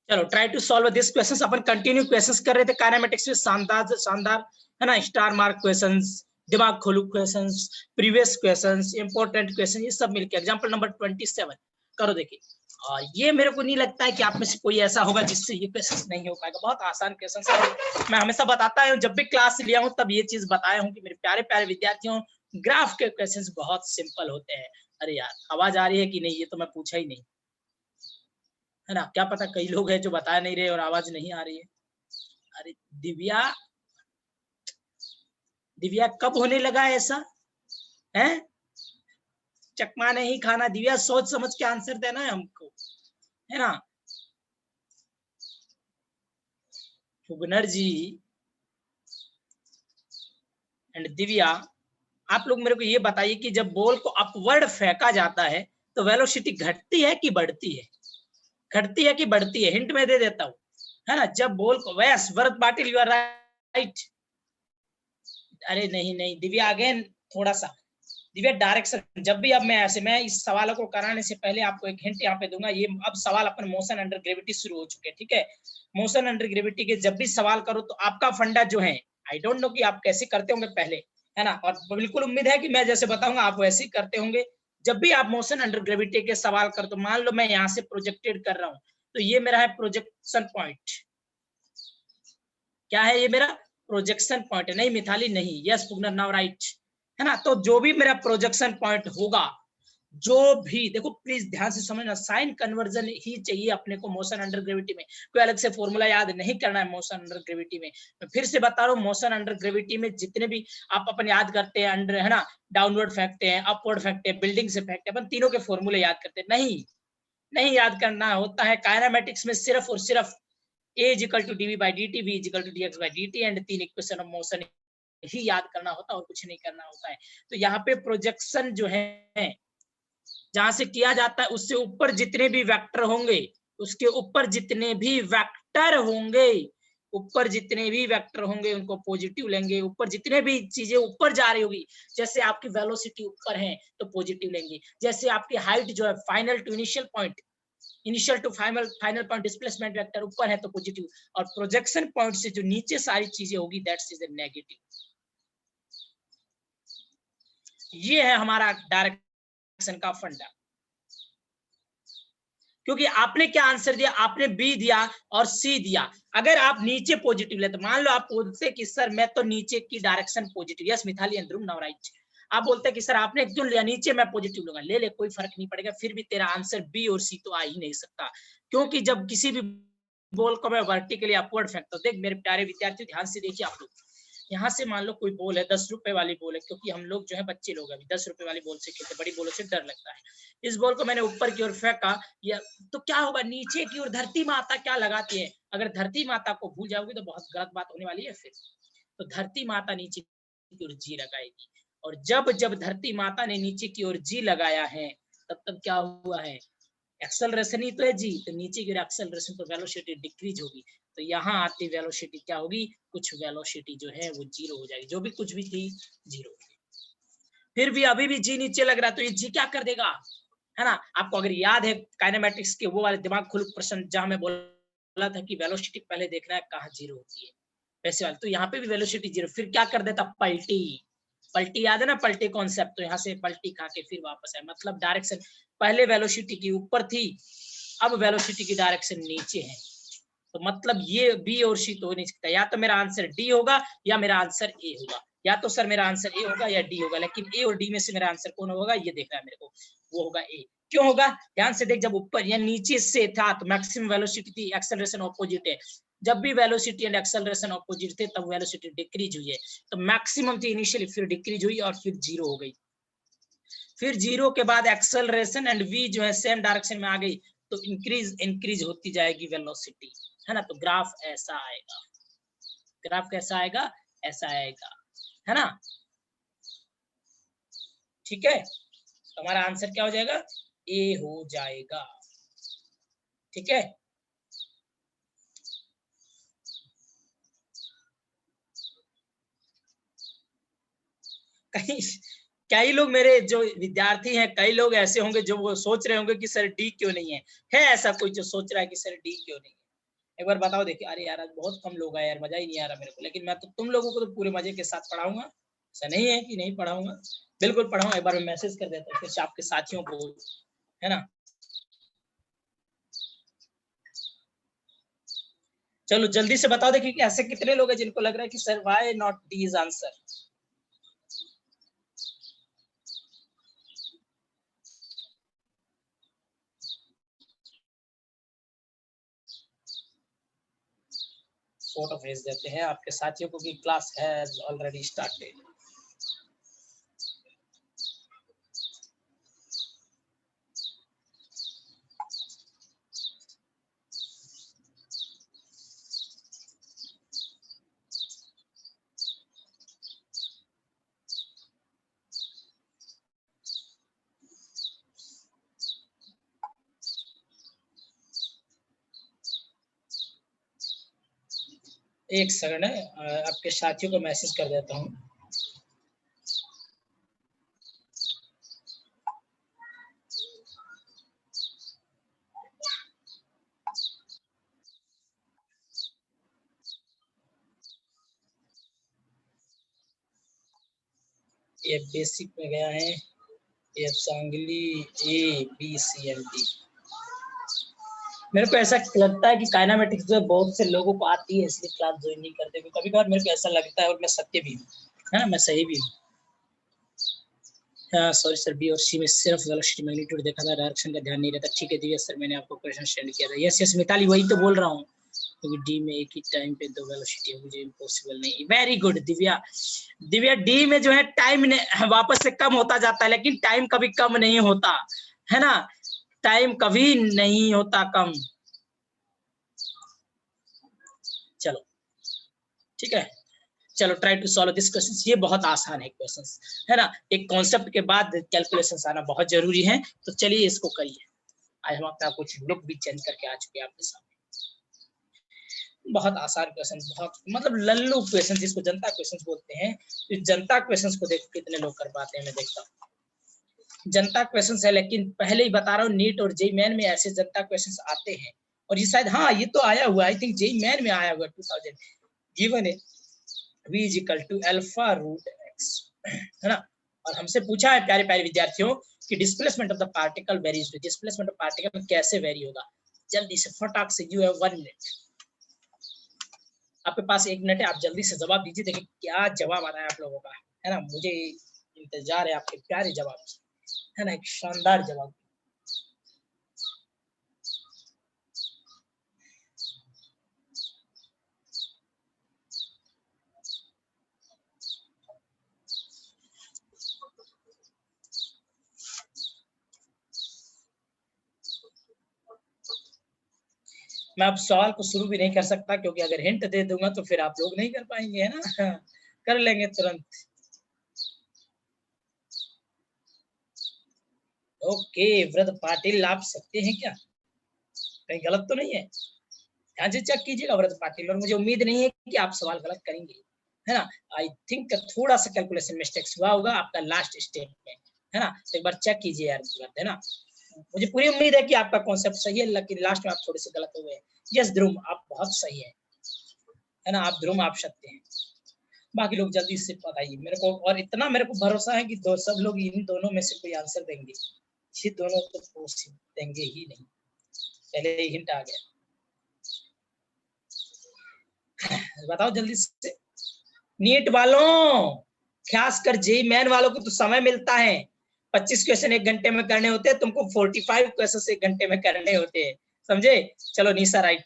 चलो try to solve this questions. अपन continue questions कर रहे थे काइनेमेटिक्स में, शानदार शानदार है ना, स्टार मार्क क्वेश्चंस, दिमाग खोलू questions, previous questions, important question, ये सब मिलके एग्जांपल नंबर 27 करो। देखिए, और ये मेरे को नहीं लगता है कि आप में से कोई ऐसा होगा जिससे ये क्वेश्चंस नहीं हो पाएगा। बहुत आसान क्वेश्चंस है। मैं हमेशा बताता हूँ, जब भी क्लास लिया हूँ तब ये चीज बताया हूँ कि मेरे प्यारे प्यारे विद्यार्थियों, ग्राफ के क्वेश्चंस बहुत सिंपल होते हैं। अरे यार, आवाज आ रही है कि नहीं, ये तो मैं पूछा ही नहीं, है ना। क्या पता कई लोग हैं जो बता नहीं रहे और आवाज नहीं आ रही है। अरे दिव्या, दिव्या कब होने लगा ऐसा है? चकमा नहीं खाना दिव्या, सोच समझ के आंसर देना है हमको, है ना। फुगनर जी एंड दिव्या, आप लोग मेरे को ये बताइए कि जब बॉल को अपवर्ड फेंका जाता है तो वेलोसिटी घटती है कि बढ़ती है? घटती है कि बढ़ती है? हिंट में दे देता हूँ, है ना। जब बॉल को, वैस Bharat Patil, you are right. अरे नहीं नहीं दिव्या, अगेन थोड़ा सा दिव्या डायरेक्शन। जब भी, अब मैं इस सवालों को कराने से पहले आपको एक हिंट यहाँ पे दूंगा। ये अब सवाल अपन मोशन अंडर ग्रेविटी शुरू हो चुके हैं, ठीक है। मोशन अंडर ग्रेविटी के जब भी सवाल करो तो आपका फंडा जो है, आई डोंट नो कि आप कैसे करते होंगे पहले, है ना, और बिल्कुल उम्मीद है कि मैं जैसे बताऊंगा आप वैसे ही करते होंगे। जब भी आप मोशन अंडर ग्रेविटी के सवाल कर, तो मान लो मैं यहाँ से प्रोजेक्टेड कर रहा हूँ, तो ये मेरा है प्रोजेक्शन पॉइंट। क्या है ये? मेरा प्रोजेक्शन पॉइंट है। नहीं मिथाली नहीं, यस पुगनर नाउ राइट, है ना। तो जो भी मेरा प्रोजेक्शन पॉइंट होगा, जो भी, देखो प्लीज ध्यान से समझना, साइन कन्वर्जन ही चाहिए अपने को मोशन अंडर ग्रेविटी में। कोई अलग से फॉर्मूला याद नहीं करना है मोशन अंडर ग्रेविटी में। मैं फिर से बता रहा हूँ, मोशन अंडर ग्रेविटी में जितने भी आप अपन याद करते हैं, अंडर, है ना, डाउनवर्ड फेंकते हैं, अपवर्ड फेंकते हैं, बिल्डिंग से फेंकते हैं, अपन तीनों के फॉर्मूले याद करते हैं। नहीं, नहीं याद करना होता है। काइनेमेटिक्स में सिर्फ और सिर्फ A is equal to dv by dt, v is equal to dx by dt and 3 equation of motion ही याद करना होता है और कुछ नहीं करना होता है। तो यहाँ पे प्रोजेक्शन जो है, जहां से किया जाता है, उससे ऊपर जितने भी वेक्टर होंगे, उसके ऊपर जितने भी वेक्टर होंगे, ऊपर जितने भी वेक्टर होंगे उनको पॉजिटिव लेंगे। ऊपर जितने भी चीजें ऊपर जा रही होगी, जैसे आपकी वेलोसिटी ऊपर है तो पॉजिटिव लेंगे। जैसे आपकी हाइट जो है, final to initial point, initial to final point displacement vector ऊपर है तो पॉजिटिव, और प्रोजेक्शन पॉइंट से जो नीचे सारी चीजें होगी दैट्स इज नेगेटिव। ये है हमारा डायरेक्शन का फंडा। क्योंकि आपने क्या आंसर दिया, आपने बी दिया और सी दिया। अगर आप नीचे पॉजिटिव लेते, मान लो आप बोलते कि सर मैं तो नीचे की direction positive, yes Mithali and Dhruv now right. आप बोलते कि सर आपने क्यों लिया, नीचे मैं पॉजिटिव लूंगा, ले ले कोई फर्क नहीं पड़ेगा, फिर भी तेरा आंसर बी और सी तो आ ही नहीं सकता। क्योंकि जब किसी भी बॉल को मैं वर्टिकली अपवर्ड फेंकता हूं, देख मेरे प्यारे विद्यार्थी ध्यान से देखिए आप लोग, यहाँ से मान लो कोई बॉल है, 10 रुपए वाली बॉल है, क्योंकि हम लोग जो है बच्चे लोग अभी 10 रुपए वाली बॉल से खेलते, बड़ी बॉलों से डर लगता है। इस बॉल को मैंने ऊपर की ओर फेंका, या तो क्या होगा, नीचे की ओर धरती माता क्या लगाती है? अगर धरती माता को भूल जाओगे तो बहुत गलत बात होने वाली है फिर। तो धरती माता नीचे की ओर जी लगाएगी, और जब जब धरती माता ने नीचे की ओर जी लगाया है, तब तब क्या हुआ है, एक्सेलरेशन ही तो है जी, तो नीचे की एक्सेलरेशन तो वेलोसिटी डिक्रीज होगी। तो यहाँ आती वेलोसिटी क्या होगी, कुछ वेलोसिटी जो है वो जीरो हो जाएगी, जो भी कुछ भी थी जीरो। फिर भी अभी भी जी नीचे लग रहा है, तो ये जी क्या कर देगा, है ना। आपको अगर याद है काइनेमेटिक्स के वो वाले दिमाग खुल प्रश्न जहां मैं बोला था कि वेलोसिटी पहले देखना है कहाँ जीरो होती है, वैसे वाले, तो यहाँ पे भी वेलोसिटी जीरो, फिर क्या कर देता, पलटी। पलटी याद है ना, पलटी कॉन्सेप्ट, तो यहाँ से पलटी खा के फिर वापस आए, मतलब डायरेक्शन पहले वेलोसिटी की ऊपर थी, अब वेलोसिटी की डायरेक्शन नीचे है। तो मतलब ये बी और सी तो नहीं सकता, या तो मेरा आंसर डी होगा या मेरा आंसर ए होगा, या तो सर मेरा आंसर ए होगा या डी होगा, लेकिन ए और डी में से मेरा आंसर कौन होगा ये देखना है मेरे को, वो होगा ए। क्यों होगा, ध्यान से देख, जब ऊपर या नीचे से था तो मैक्सिमम वेलोसिटी थी, एक्सेलरेशन ऑपोजिट है। जब भी वेलोसिटी एंड एक्सेलरेशन ऑपोजिट थे तब वेलोसिटी डिक्रीज हुई है, तो मैक्सिमम थी इनिशियली, फिर डिक्रीज हुई और फिर जीरो हो गई। फिर जीरो के बाद एक्सेलरेशन एंड वी जो है सेम डायरेक्शन में आ गई, तो इंक्रीज होती जाएगी वेलोसिटी, है ना। तो ग्राफ ऐसा आएगा, ग्राफ कैसा आएगा, ऐसा आएगा, है ना। ठीक है, तो हमारा आंसर क्या हो जाएगा, ए हो जाएगा। ठीक है, कहीं कई लोग मेरे जो विद्यार्थी हैं, कई लोग ऐसे होंगे जो वो सोच रहे होंगे कि सर डी क्यों नहीं है ऐसा कोई जो सोच रहा है कि सर डी क्यों नहीं है। एक बार बताओ देखिए। अरे यार आज बहुत कम लोग आए यार, मजा ही नहीं आ रहा मेरे को, लेकिन मैं तो तुम लोगों को तो पूरे मजे के साथ पढ़ाऊंगा। ऐसा नहीं है कि नहीं पढ़ाऊंगा, बिल्कुल पढ़ाऊंगा। एक बार मैं मैसेज कर देता हूँ फिर से आपके साथियों को, है ना। चलो जल्दी से बताओ देखिए कि ऐसे कितने लोग हैं जिनको लग रहा है कि sir why not D is answer. Photo भेज देते हैं आपके साथियों को कि क्लास हैज ऑलरेडी स्टार्टेड। एक सेकंड है, आपके साथियों को मैसेज कर देता हूँ। ये बेसिक में गया है, ये सांगली ABCD। मेरे को ऐसा लगता है कि काइनामेटिक्स जो है बहुत से लोगों को आती है, इसलिए क्लास ज्वाइन नहीं करते। कभी कभार मेरे को ऐसा लगता है, और मैं सत्य भी हूँ, है ना, मैं सही भी हूँ। सॉरी सर, बी और सी में सिर्फ वेलोसिटी मैग्नीट्यूड देखा था, डायरेक्शन का ध्यान नहीं रहता। ठीक है दिव्या सर, मैंने आपको क्वेश्चन सेंड किया था। यस यस मिताली, वही तो बोल रहा हूँ, क्योंकि डी में एक ही टाइम पे दो वेलोसिटी है, मुझे इम्पॉसिबल नहीं। Very good Divya. Divya D में जो है टाइम वापस से कम होता जाता है, लेकिन टाइम कभी कम नहीं होता, है ना, टाइम कभी नहीं होता कम। चलो ठीक है, चलो try to solve this question. ये बहुत आसान है क्वेश्चन, है ना। एक कॉन्सेप्ट के बाद कैलकुलेशन आना बहुत जरूरी है, तो चलिए इसको करिए। आज हम अपना कुछ लुक भी चेंज करके आ चुके हैं आपके सामने। बहुत आसान क्वेश्चन, बहुत मतलब लल्लू क्वेश्चन, जिसको जनता क्वेश्चन बोलते हैं। तो जनता क्वेश्चन को देखो कितने लोग कर पाते हैं, मैं देखता हूँ। जनता क्वेश्चन है, लेकिन पहले ही बता रहा हूँ, नीट और जेई मेन में ऐसे जनता क्वेश्चन आते हैं। और ये शायद, हाँ ये तो आया हुआ, आई थिंक जेई मेन में आया हुआ 2000। गिवन है v is equal to alpha root x, है ना। और हमसे पूछा है प्यारे प्यारे विद्यार्थियों कि displacement of the particle varies to, displacement of particle कैसे वेरी होगा। जल्दी से फटाक से, यू हैव 1 मिनट, आपके पास 1 मिनट है, आप जल्दी से जवाब दीजिए। देखिए क्या जवाब आ रहा है आप लोगों का, है ना। मुझे इंतजार है आपके प्यारे जवाब, है ना, एक शानदार जवाब। मैं अब सवाल को शुरू भी नहीं कर सकता, क्योंकि अगर हिंट दे दूंगा तो फिर आप लोग नहीं कर पाएंगे, है ना। कर लेंगे तुरंत। ओके व्रत पाटिल, आप सकते हैं क्या, कहीं गलत तो नहीं है। ध्यान से चेक कीजिएगा व्रत पाटिल, और मुझे उम्मीद नहीं है कि आप सवाल गलत करेंगे, है ना। आई थिंक थोड़ा सा कैलकुलेशन मिस्टेक्स हुआ होगा आपका लास्ट स्टेप में, है ना। तो एक बार चेक कीजिए यार, है ना। मुझे पूरी उम्मीद है कि आपका कॉन्सेप्ट सही है, लेकिन लास्ट में आप थोड़े से गलत हो गए। यस ध्रुव, आप बहुत सही है ना, आप ध्रुव, आप सकते हैं। बाकी लोग जल्दी से बताइए मेरे को, और इतना मेरे को भरोसा है कि सब लोग इन दोनों में से कोई आंसर देंगे। ये दोनों तो देंगे ही नहीं, पहले ही हिंट आ गया। बताओ जल्दी से। नीट वालों, खासकर जेई मेन वालों को तो समय मिलता है, 25 क्वेश्चन 1 घंटे में करने होते हैं, तुमको 45 क्वेश्चन 1 घंटे में करने होते हैं, समझे। चलो निशा राइट।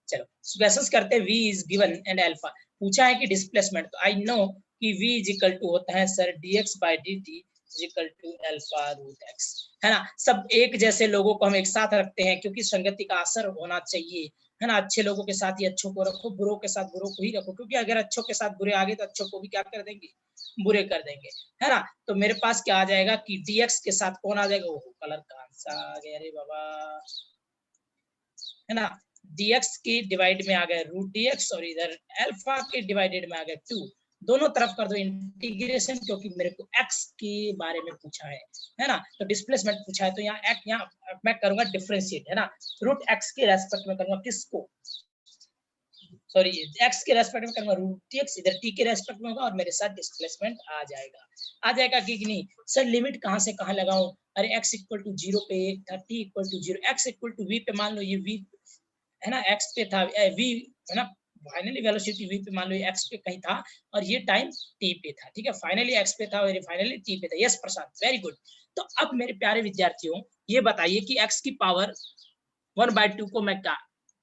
चलो क्वेश्चन करते हैं। v is given and alpha, पूछा है कि डिस्प्लेसमेंट, तो आई नो कि v इज इक्वल टू होता है sir dx by dt is equal to alpha root x, है ना। सब एक जैसे लोगों को हम एक साथ रखते हैं, क्योंकि संगति का असर होना चाहिए, है ना। अच्छे लोगों के साथ ही अच्छों को रखो, बुरों के साथ बुरों को ही रखो, क्योंकि अगर अच्छों के साथ बुरे आ गए तो अच्छों को भी क्या कर देंगे, बुरे कर देंगे, है ना। तो मेरे पास क्या आ जाएगा कि dx के साथ कौन आ जाएगा, वो कलर का आंसर आ गया, अरे बाबा, है ना। dx की डिवाइड में आ गया रूट dx, और इधर अल्फा के डिवाइडेड में आ गया 2। दोनों तरफ कर दो इंटीग्रेशन, क्योंकि मेरे को x के बारे में पूछा है ना, तो डिस्प्लेसमेंट पूछा है, तो यहाँ मैं करूंगा डिफरेंशिएट, है ना, रूट x के रेस्पेक्ट में करूंगा, किसको, सॉरी x के रेस्पेक्ट में करूंगा रूट x, इधर t के रेस्पेक्ट में होगा और मेरे साथ डिस्प्लेसमेंट आ जाएगा कि नहीं। सर लिमिट कहां से कहां लगाऊं, अरे x इक्वल टू 0 पे था, t equal to 0, x equal to v पे मान लो ये v है ना, x पे था v है ना, फाइनली वेलोसिटी v पे मान लो ये x पे कहीं था और ये टाइम t पे था, ठीक है, फाइनली x पे था और ये फाइनली t पे था। यस प्रशांत, वेरी गुड। तो अब मेरे प्यारे विद्यार्थियों ये बताइए कि x की पावर 1/2 को मैं क्या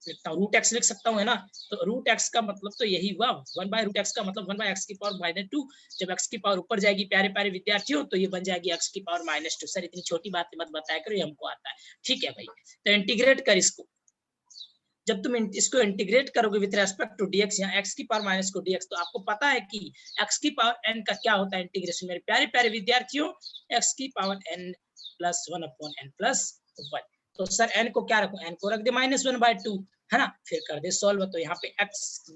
लिखता हूँ, रूट एक्स लिख सकता हूँ, है ना, तो रूट एक्स का मतलब तो यही हुआ, 1/√x का मतलब 1/x की पावर -2, जब x की पावर ऊपर जाएगी प्यारे प्यारे विद्यार्थियों तो ये बन जाएगी x की पावर -2। सर इतनी छोटी बात मत बताया करो, ये हमको आता है, ठीक है भाई। तो इंटीग्रेट कर इसको, जब तुम इसको इंटीग्रेट करोगे विद रेस्पेक्ट टू dx, यहाँ x की पावर माइनस को dx, तो आपको पता है कि x की पावर n का क्या होता है इंटीग्रेशन, मेरे प्यारे प्यारे विद्यार्थियों, x की पावर n प्लस 1/n+1। तो सर n को क्या रखो, n को रख दे -1/2, है ना, फिर कर दे सॉल्व, तो यहाँ पे x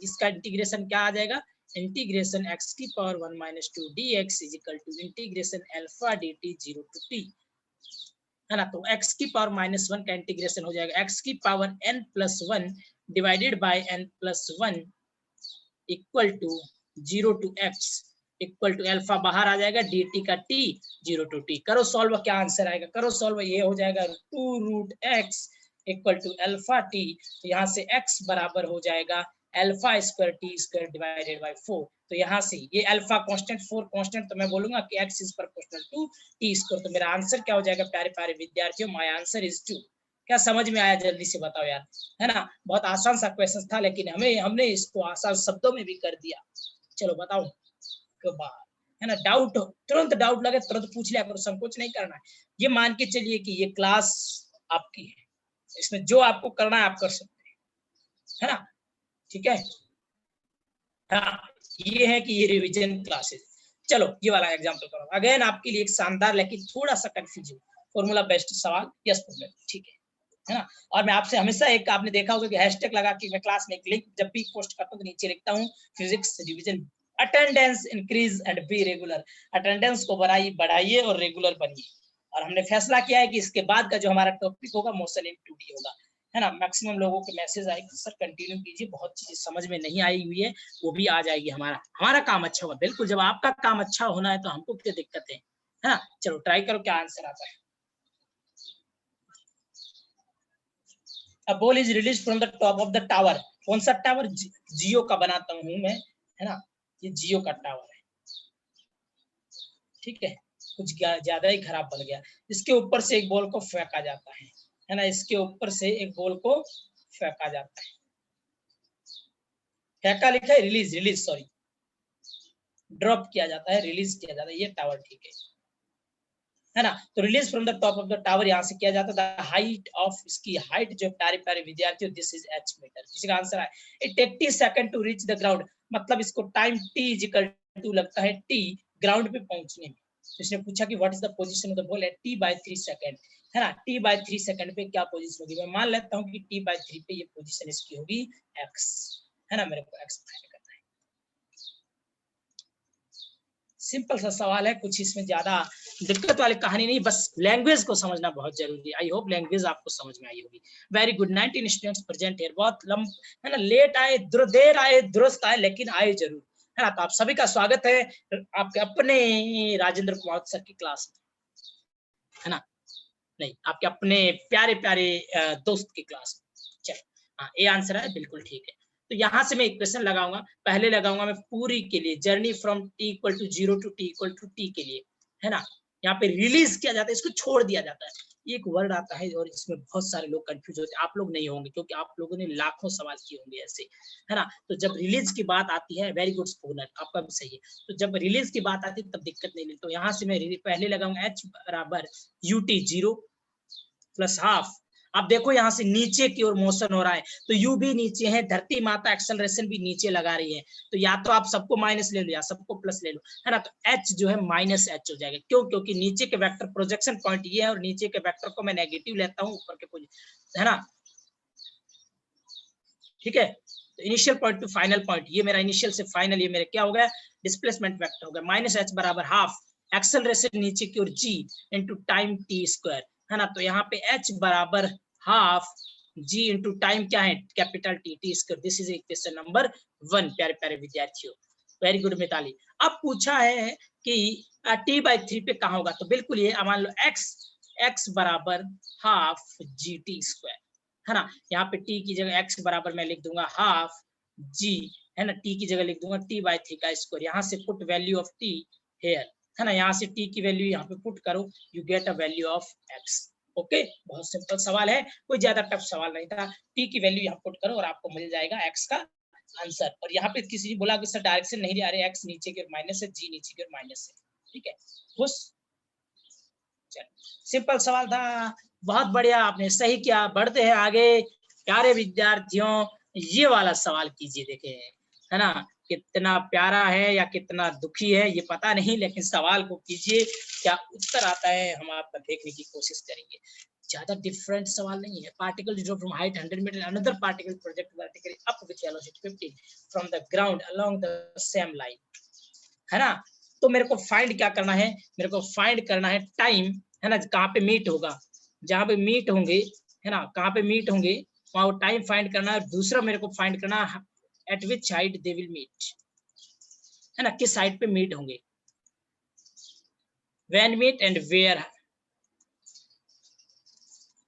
इसका इंटीग्रेशन क्या आ जाएगा, इंटीग्रेशन x की power 1 - 2 dx is equal to integration alpha dt 0 to t, है ना, तो x की पावर -1 का इंटीग्रेशन हो जाएगा x की power n+1 divided by n+1 equal to 0 to x equal to alpha बाहर आ जाएगा dt का t 0 to t। करो सॉल्व, क्या आंसर आएगा, करो सॉल्व, ये हो जाएगा 2√x equal to alpha t, तो यहाँ से x बराबर हो जाएगा alpha square t square divided by 4, तो यहाँ से ये अल्फा कांस्टेंट 4 कांस्टेंट, तो मैं बोलूंगा कि x is proportional to t square, तो मेरा आंसर क्या हो जाएगा प्यारे प्यारे विद्यार्थियों, माय आंसर इज 2। क्या समझ में आया, जल्दी से बताओ यार, है ना, बहुत आसान सा क्वेश्चन था लेकिन हमने इसको आसान शब्दों में भी कर दिया। चलो बताओ के बाद, है ना, डाउट तुरंत डाउट लगे तुरंत पूछ लिया करो, संकोच नहीं करना है। ये मान के चलिए कि ये क्लास आपकी है, इसमें जो आपको करना है आप कर सकते हैं, है ना, ठीक है। हाँ, ये है कि ये रिवीजन क्लासेस। चलो ये वाला एग्जांपल करो, अगेन आपके लिए एक शानदार लेकिन थोड़ा सा कंफ्यूजिंग फॉर्मूला बेस्ड सवाल, यस प्रॉब्लम, ठीक है ना। और मैं आपसे हमेशा एक, आपने देखा होगा कि हैशटैग लगा के मैं क्लास में एक लिंक जब भी पोस्ट करता हूँ तो नीचे लिखता हूँ physics revision, attendance increase and be regular, attendance को बढ़ाइए और रेगुलर बनिए। और हमने फैसला किया है कि इसके बाद का जो हमारा टॉपिक होगा मोशन इन 2D होगा, है ना। मैक्सिमम लोगों के मैसेज आए कि सर कंटिन्यू कीजिए, बहुत चीजें समझ में नहीं आई हुई है, वो भी आ जाएगी, हमारा काम अच्छा होगा। बिल्कुल, जब आपका काम अच्छा होना है तो हमको क्या दिक्कत है ना। चलो ट्राई करो क्या आंसर आता है। A ball is released from the top of the tower, कौन सा टावर, जियो का बनाता हूँ मैं, है ना, ये जियो का टावर है, ठीक है, कुछ ज्यादा ही खराब बन गया। इसके ऊपर से एक बॉल को फेंका जाता है ना, इसके ऊपर से एक बॉल को फेंका जाता है, फेंका लिखा है, रिलीज सॉरी, ड्रॉप किया जाता है, रिलीज किया जाता है, ये टावर, ठीक है ना। तो release from the top of the tower यहाँ से किया जाता है, हाइट ऑफ, इसकी हाइट जो प्यारे प्यारे विद्यार्थियों, दिस इज h मीटर, किसी का आंसर है, it take t second to reach the ground, मतलब इसको टाइम t इक्वल टू लगता है t ग्राउंड पे पहुंचने में। इसने पूछा कि what is the position of the ball at t/3 second, है ना, t/3 सेकंड पे क्या पोजीशन होगी, मैं मान लेता हूँ कि t/3 पे ये पोजीशन इसकी होगी x, है ना, मेरे को x फाइंड करना है। सिंपल सा सवाल है, कुछ इसमें ज्यादा दिक्कत वाली कहानी नहीं, बस लैंग्वेज को समझना बहुत जरूरी है। आई होप लैंग्वेज आपको समझ में आई होगी। वेरी गुड, 19 स्टूडेंट्स प्रेजेंट है, बहुत है ना, लेट आए, देर आए दुरुस्त आए, लेकिन आए जरूर, है ना। तो आप सभी का स्वागत है आपके अपने राजेंद्र कुमार सर की क्लास में, है ना, नहीं आपके अपने प्यारे प्यारे दोस्त की क्लास में। चलो हाँ, ये आंसर है, बिल्कुल ठीक है। तो यहाँ से मैं इक्वेशन लगाऊंगा, पहले लगाऊंगा मैं पूरी के लिए, journey from t equal to 0 to t equal to t के लिए, है ना, यहाँ पे रिलीज किया जाता है, इसको छोड़ दिया जाता है, एक वर्ड आता है और इसमें बहुत सारे लोग कंफ्यूज होते हैं, आप लोग नहीं होंगे क्योंकि आप लोगों ने लाखों सवाल किए होंगे ऐसे, है ना। तो जब रिलीज की बात आती है, वेरी गुड स्पूनर, आपका भी सही है, तो जब रिलीज की बात आती है तब दिक्कत नहीं मिलती। तो यहाँ से मैं पहले लगाऊंगा h बराबर ut 0 प्लस हाफ। अब देखो यहाँ से नीचे की ओर मोशन हो रहा है, तो यू भी नीचे है, धरती माता एक्सेलरेशन भी नीचे लगा रही है, तो या तो आप सबको माइनस ले लो या सबको प्लस ले लो, है ना। तो एच जो है माइनस एच हो जाएगा, क्यों, क्योंकि नीचे के वेक्टर प्रोजेक्शन पॉइंट ये है और नीचे के वेक्टर को मैं नेगेटिव लेता हूँ ऊपर के, है ना, ठीक है। तो initial point two final point, ये मेरा इनिशियल से फाइनल, ये मेरा क्या हो गया, डिस्प्लेसमेंट वेक्टर हो गया। माइनस एच बराबर हाफ एक्सेलरेशन नीचे की ओर जी इंटू टाइम टी स्क्वायर, है ना। तो यहाँ पे एच बराबर हाफ जी इंटू टाइम क्या है, capital T, T square. This is equation number 1 प्यारे प्यारे विद्यार्थियों। Very good Mitali. अब पूछा है कि t/3 पे कहाँ होगा, तो बिल्कुल ये मान लो x बराबर हाफ जी टी स्क्वायर, है ना। यहाँ पे t की जगह x बराबर मैं लिख दूंगा हाफ g, है ना, t की जगह लिख दूंगा t/3 का स्क्वायर। यहाँ से put value of t here, है ना, यहाँ से t की वैल्यू यहाँ पे पुट करो, you get a value of x। Okay, बहुत सिंपल सवाल है, कोई ज्यादा टफ सवाल नहीं था। t की वैल्यू यहाँ पुट करो और आपको मिल जाएगा x का आंसर। और यहाँ पे किसी ने बोला कि सर डायरेक्शन नहीं आ रही, x नीचे की ओर माइनस है, g नीचे की ओर माइनस है, ठीक है, खुश। सिंपल सवाल था, बहुत बढ़िया, आपने सही किया। बढ़ते हैं आगे प्यारे विद्यार्थियों, ये वाला सवाल कीजिए, देखे, है ना, कितना प्यारा है या कितना दुखी है ये पता नहीं, लेकिन सवाल को कीजिए, क्या उत्तर आता है हम आपका देखने की कोशिश करेंगे। ज्यादा डिफरेंट सवाल नहीं है। Particle drop from height 100 metre, another particle project vertically up with velocity 15 from the ground along the same line, है ना। तो मेरे को फाइंड क्या करना है, मेरे को फाइंड करना है टाइम, है ना, कहाँ पे मीट होगा, जहाँ पे मीट होंगे, है ना, कहाँ पे मीट होंगे वहां टाइम फाइंड करना है। दूसरा मेरे को फाइंड करना है at which height they will meet, है ना, किस हाइट पे मीट होंगे, व्हेन मीट एंड वेयर,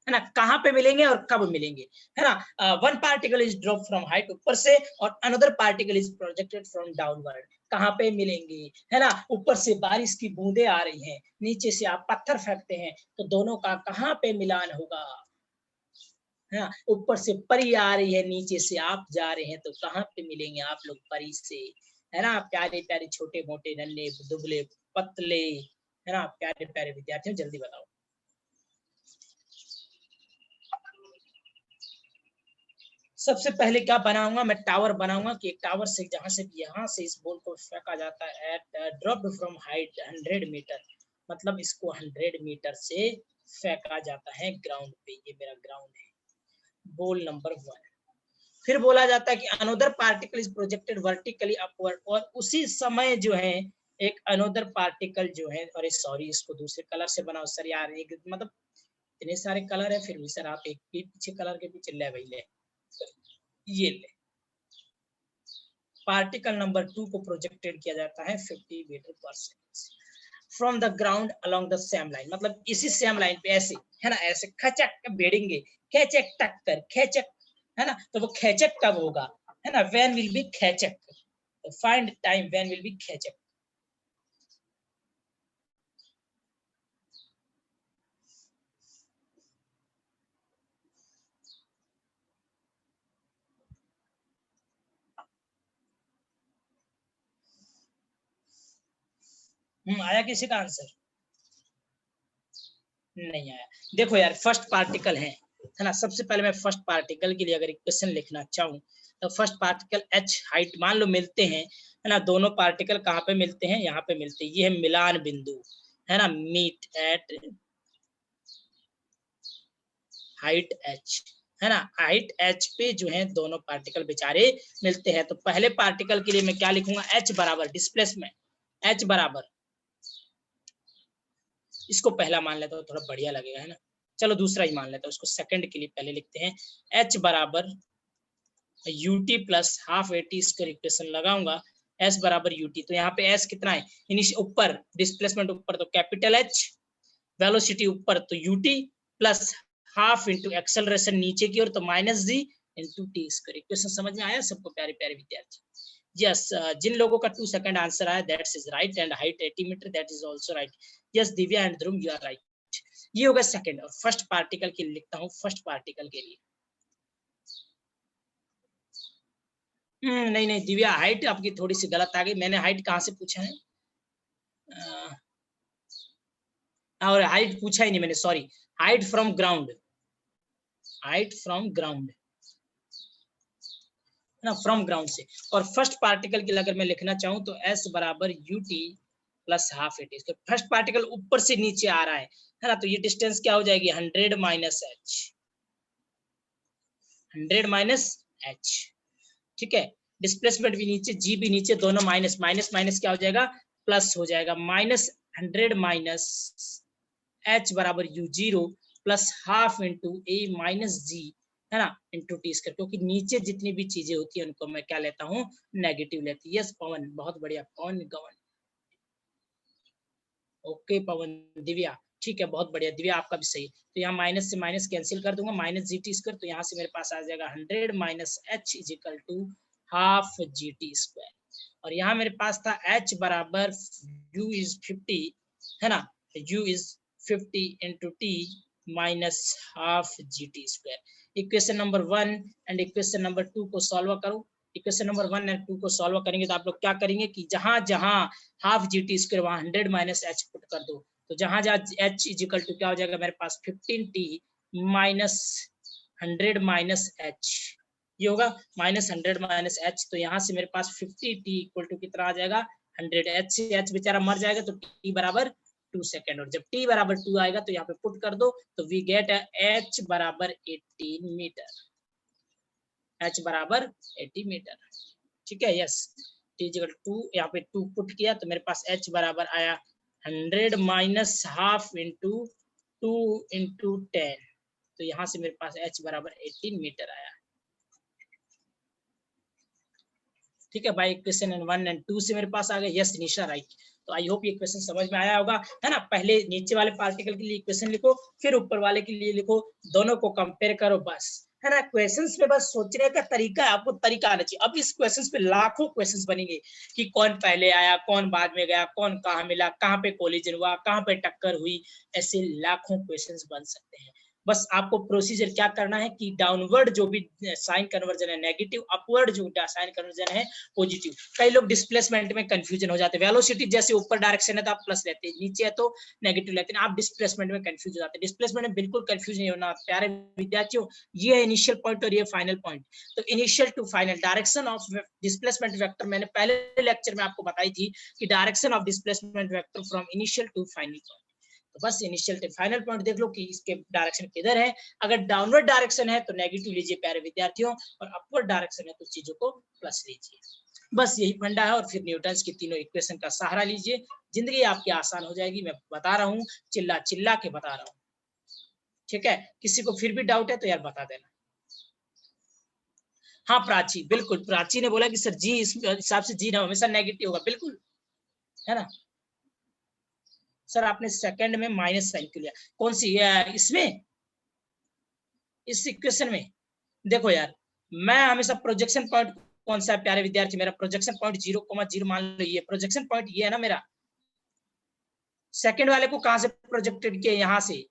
है ना, कहाँ पे मिलेंगे और कब मिलेंगे, है ना। One particle is drop from height, ऊपर से, और another particle is projected from downward, कहाँ पे मिलेंगे, है ना। ऊपर से बारिश की बूंदे आ रही हैं, नीचे से आप पत्थर फेंकते हैं, तो दोनों का कहाँ पे मिलान होगा, है ना। ऊपर से परी आ रही है, नीचे से आप जा रहे हैं, तो कहाँ पे मिलेंगे आप लोग परी से, है ना। प्यारे प्यारे छोटे मोटे नन्हे दुबले पतले, है ना, प्यारे प्यारे विद्यार्थियों, जल्दी बताओ। सबसे पहले क्या बनाऊंगा, मैं टावर बनाऊंगा, कि एक टावर से जहां से यहाँ से इस बॉल को फेंका जाता है at dropped from height 100 metre, मतलब इसको 100 मीटर से फेंका जाता है ग्राउंड पे, ये मेरा ग्राउंड है, बॉल नंबर 1। फिर बोला जाता है कि another particle is projected vertically upward, और उसी समय जो है एक अनोदर पार्टिकल जो है, अरे सॉरी, इसको दूसरे कलर से बनाओ सर यार, एक मतलब इतने सारे कलर है, फिर भी सर आप एक पीछे कलर के पीछे ले भाई ले, ये ले, पार्टिकल नंबर 2 को प्रोजेक्टेड किया जाता है 50 मीटर पर second from the ground along the same line, मतलब इसी सेम लाइन पे ऐसे, है ना, ऐसे खचक भिड़ेंगे, खेचक टक्कर खेचक, है ना। तो वो खेचक कब होगा, है ना, व्हेन विल बी खेचक, तो find time when will be खेचक। आया किसी का आंसर, नहीं आया। देखो यार, फर्स्ट पार्टिकल है ना, सबसे पहले मैं फर्स्ट पार्टिकल के लिए अगर इक्वेशन लिखना चाहूँ, तो फर्स्ट पार्टिकल एच हाइट मान लो मिलते हैं, है ना, दोनों पार्टिकल कहाँ पे मिलते हैं, यहाँ पे मिलते हैं, ये है मिलान बिंदु, है ना, मीट एट हाइट एच, है ना, हाइट एच पे जो है दोनों पार्टिकल बेचारे मिलते हैं। तो पहले पार्टिकल के लिए मैं क्या लिखूंगा, एच बराबर डिस्प्लेसमेंट, एच बराबर, इसको पहला मान लेता हूँ, थोड़ा बढ़िया लगेगा, है ना। चलो दूसरा ही मान लेता हूँ, उसको सेकंड के लिए पहले लिखते हैं, एच बराबर UT plus half eighty square, equation लगाऊंगा, एस बराबर यूटी, तो यहाँ पे एस कितना है, ऊपर डिस्प्लेसमेंट ऊपर, तो कैपिटल एच, वेलोसिटी ऊपर तो UT, plus half into acceleration नीचे की ओर, तो माइनस जी इंटू टी स्क्वायर। इक्वेशन समझ में आया सबको प्यारे प्यारे विद्यार्थी? यस, जिन लोगों का 2 सेकंड आंसर आया that's is right, and height 80 metre that is also right. Yes Divya and Dhruv, you are right. ये होगा सेकंड। और फर्स्ट पार्टिकल के लिए लिखता हूँ, फर्स्ट पार्टिकल के लिए नहीं नहीं दिव्या, हाइट आपकी थोड़ी सी गलत आ गई, मैंने हाइट कहाँ से पूछा है, और हाइट पूछा ही नहीं मैंने, sorry, height from ground, height from ground, है ना, फ्रॉम ग्राउंड से। और फर्स्ट पार्टिकल के लिए अगर मैं लिखना चाहूँ, तो एस बराबर U T plus half eighty, तो फर्स्ट पार्टिकल ऊपर से नीचे आ रहा है ना, तो ये डिस्टेंस क्या हो जाएगी, 100 माइनस एच, 100 माइनस एच, ठीक है, डिस्प्लेसमेंट भी नीचे, जी भी नीचे, दोनों माइनस माइनस माइनस क्या हो जाएगा, प्लस हो जाएगा, माइनस 100 माइनस एच बराबर U zero plus half into A minus G, है ना, इंटू टी स्क्वायर, क्योंकि नीचे जितनी भी चीजें होती है उनको मैं क्या लेता हूँ, नेगेटिव लेती है। यस पवन, बहुत बढ़िया, पवन गवन, ओके पवन, दिव्या, ठीक है, बहुत बढ़िया दिव्या, आपका भी सही। तो यहाँ माइनस से माइनस कैंसिल कर दूंगा, माइनस जी टी स्क्वायर, तो यहाँ से मेरे पास आ जाएगा 100 minus h is equal to half g t square, और यहाँ मेरे पास था एच बराबर यू इज 50, है ना, you is 50 into T minus half g t square. Equation number 1 and equation number 2 को सॉल्व करो। इक्वेशन नंबर 1 एंड 2 को सॉल्व करेंगे तो आप लोग क्या करेंगे कि जहां जहां हाफ जी टी स्क्वायर वहां 100 माइनस एच पुट कर दो, तो जहां जहां एच इज इक्वल टू क्या हो जाएगा मेरे पास 15 टी माइनस 100 माइनस एच, ये होगा माइनस 100 माइनस एच, तो यहाँ से मेरे पास 50 टी इक्वल टू कितना आ जाएगा 100, एच से एच बेचारा मर जाएगा, तो टी बराबर 2 सेकेंड, और जब टी बराबर 2 आएगा तो यहाँ पे पुट कर दो, तो वी गेट एच बराबर 18 मीटर, एच बराबर 80 मीटर, ठीक है। यस, टी इक्वल 2, यहाँ पे 2 पुट किया तो मेरे पास एच बराबर आया 100 माइनस हाफ इंटू 2 इंटू 10, तो यहाँ से मेरे पास एच बराबर 18 मीटर आया, ठीक है भाई। क्वेश्चन 1 एंड 2 से मेरे पास आ गया, यस निशा राइट। तो आई होप ये क्वेश्चन समझ में आया होगा, है ना। पहले नीचे वाले पार्टिकल के लिए इक्वेशन लिखो, फिर ऊपर वाले के लिए लिखो, दोनों को कंपेयर करो, बस, है ना। क्वेश्चंस पे बस सोचने का तरीका है, आपको तरीका आना चाहिए। अब इस क्वेश्चंस पे लाखों क्वेश्चंस बनेंगे कि कौन पहले आया, कौन बाद में गया, कौन कहाँ मिला, कहाँ पे कोलिजन हुआ, कहाँ पे टक्कर हुई, ऐसे लाखों क्वेश्चंस बन सकते हैं। बस आपको प्रोसीजर क्या करना है कि डाउनवर्ड जो भी साइन कन्वर्जन है नेगेटिव, अपवर्ड जो साइन कन्वर्जन है पॉजिटिव। कई लोग डिस्प्लेसमेंट में कंफ्यूजन हो जाते हैं, वेलोसिटी जैसे ऊपर डायरेक्शन है तो आप प्लस लेते हैं, नीचे है तो नेगेटिव लेते हैं, आप डिस्प्लेसमेंट में कंफ्यूज हो जाते हैं। डिस्प्लेसमेंट में बिल्कुल कंफ्यूज नहीं होना प्यारे विद्यार्थियों, ये है इनिशियल पॉइंट और ये फाइनल पॉइंट। तो initial to final direction of displacement vector मैंने पहले लेक्चर में आपको बताई थी कि direction of displacement vector from initial to final point. तो बस इनिशियल टू फाइनल पॉइंट देख लो कि इसके डायरेक्शन किधर है। अगर डाउनवर्ड डायरेक्शन है तो नेगेटिव लीजिए प्यारे विद्यार्थियों, और अपवर्ड डायरेक्शन है तो चीजों को प्लस लीजिए। बस यही फंडा है, और फिर न्यूटन्स की तीनों इक्वेशन का सहारा लीजिए, जिंदगी आपकी आसान हो जाएगी। मैं बता रहा हूँ, चिल्ला चिल्ला के बता रहा हूँ, ठीक है। किसी को फिर भी डाउट है तो यार बता देना। हाँ प्राची, बिल्कुल, प्राची ने बोला कि सर जी इस हिसाब से जी ना हमेशा नेगेटिव होगा, बिल्कुल, है ना। सर आपने सेकंड में माइनस साइन क्यों लिया, कौन सी इसमें, इस इक्वेशन में? देखो यार, मैं हमेशा प्रोजेक्शन पॉइंट कौन सा है प्यारे विद्यार्थी, मेरा प्रोजेक्शन पॉइंट 0,0 मान लो, ये प्रोजेक्शन पॉइंट ये है ना मेरा। सेकंड वाले को कहां से प्रोजेक्टेड किया, यहाँ से,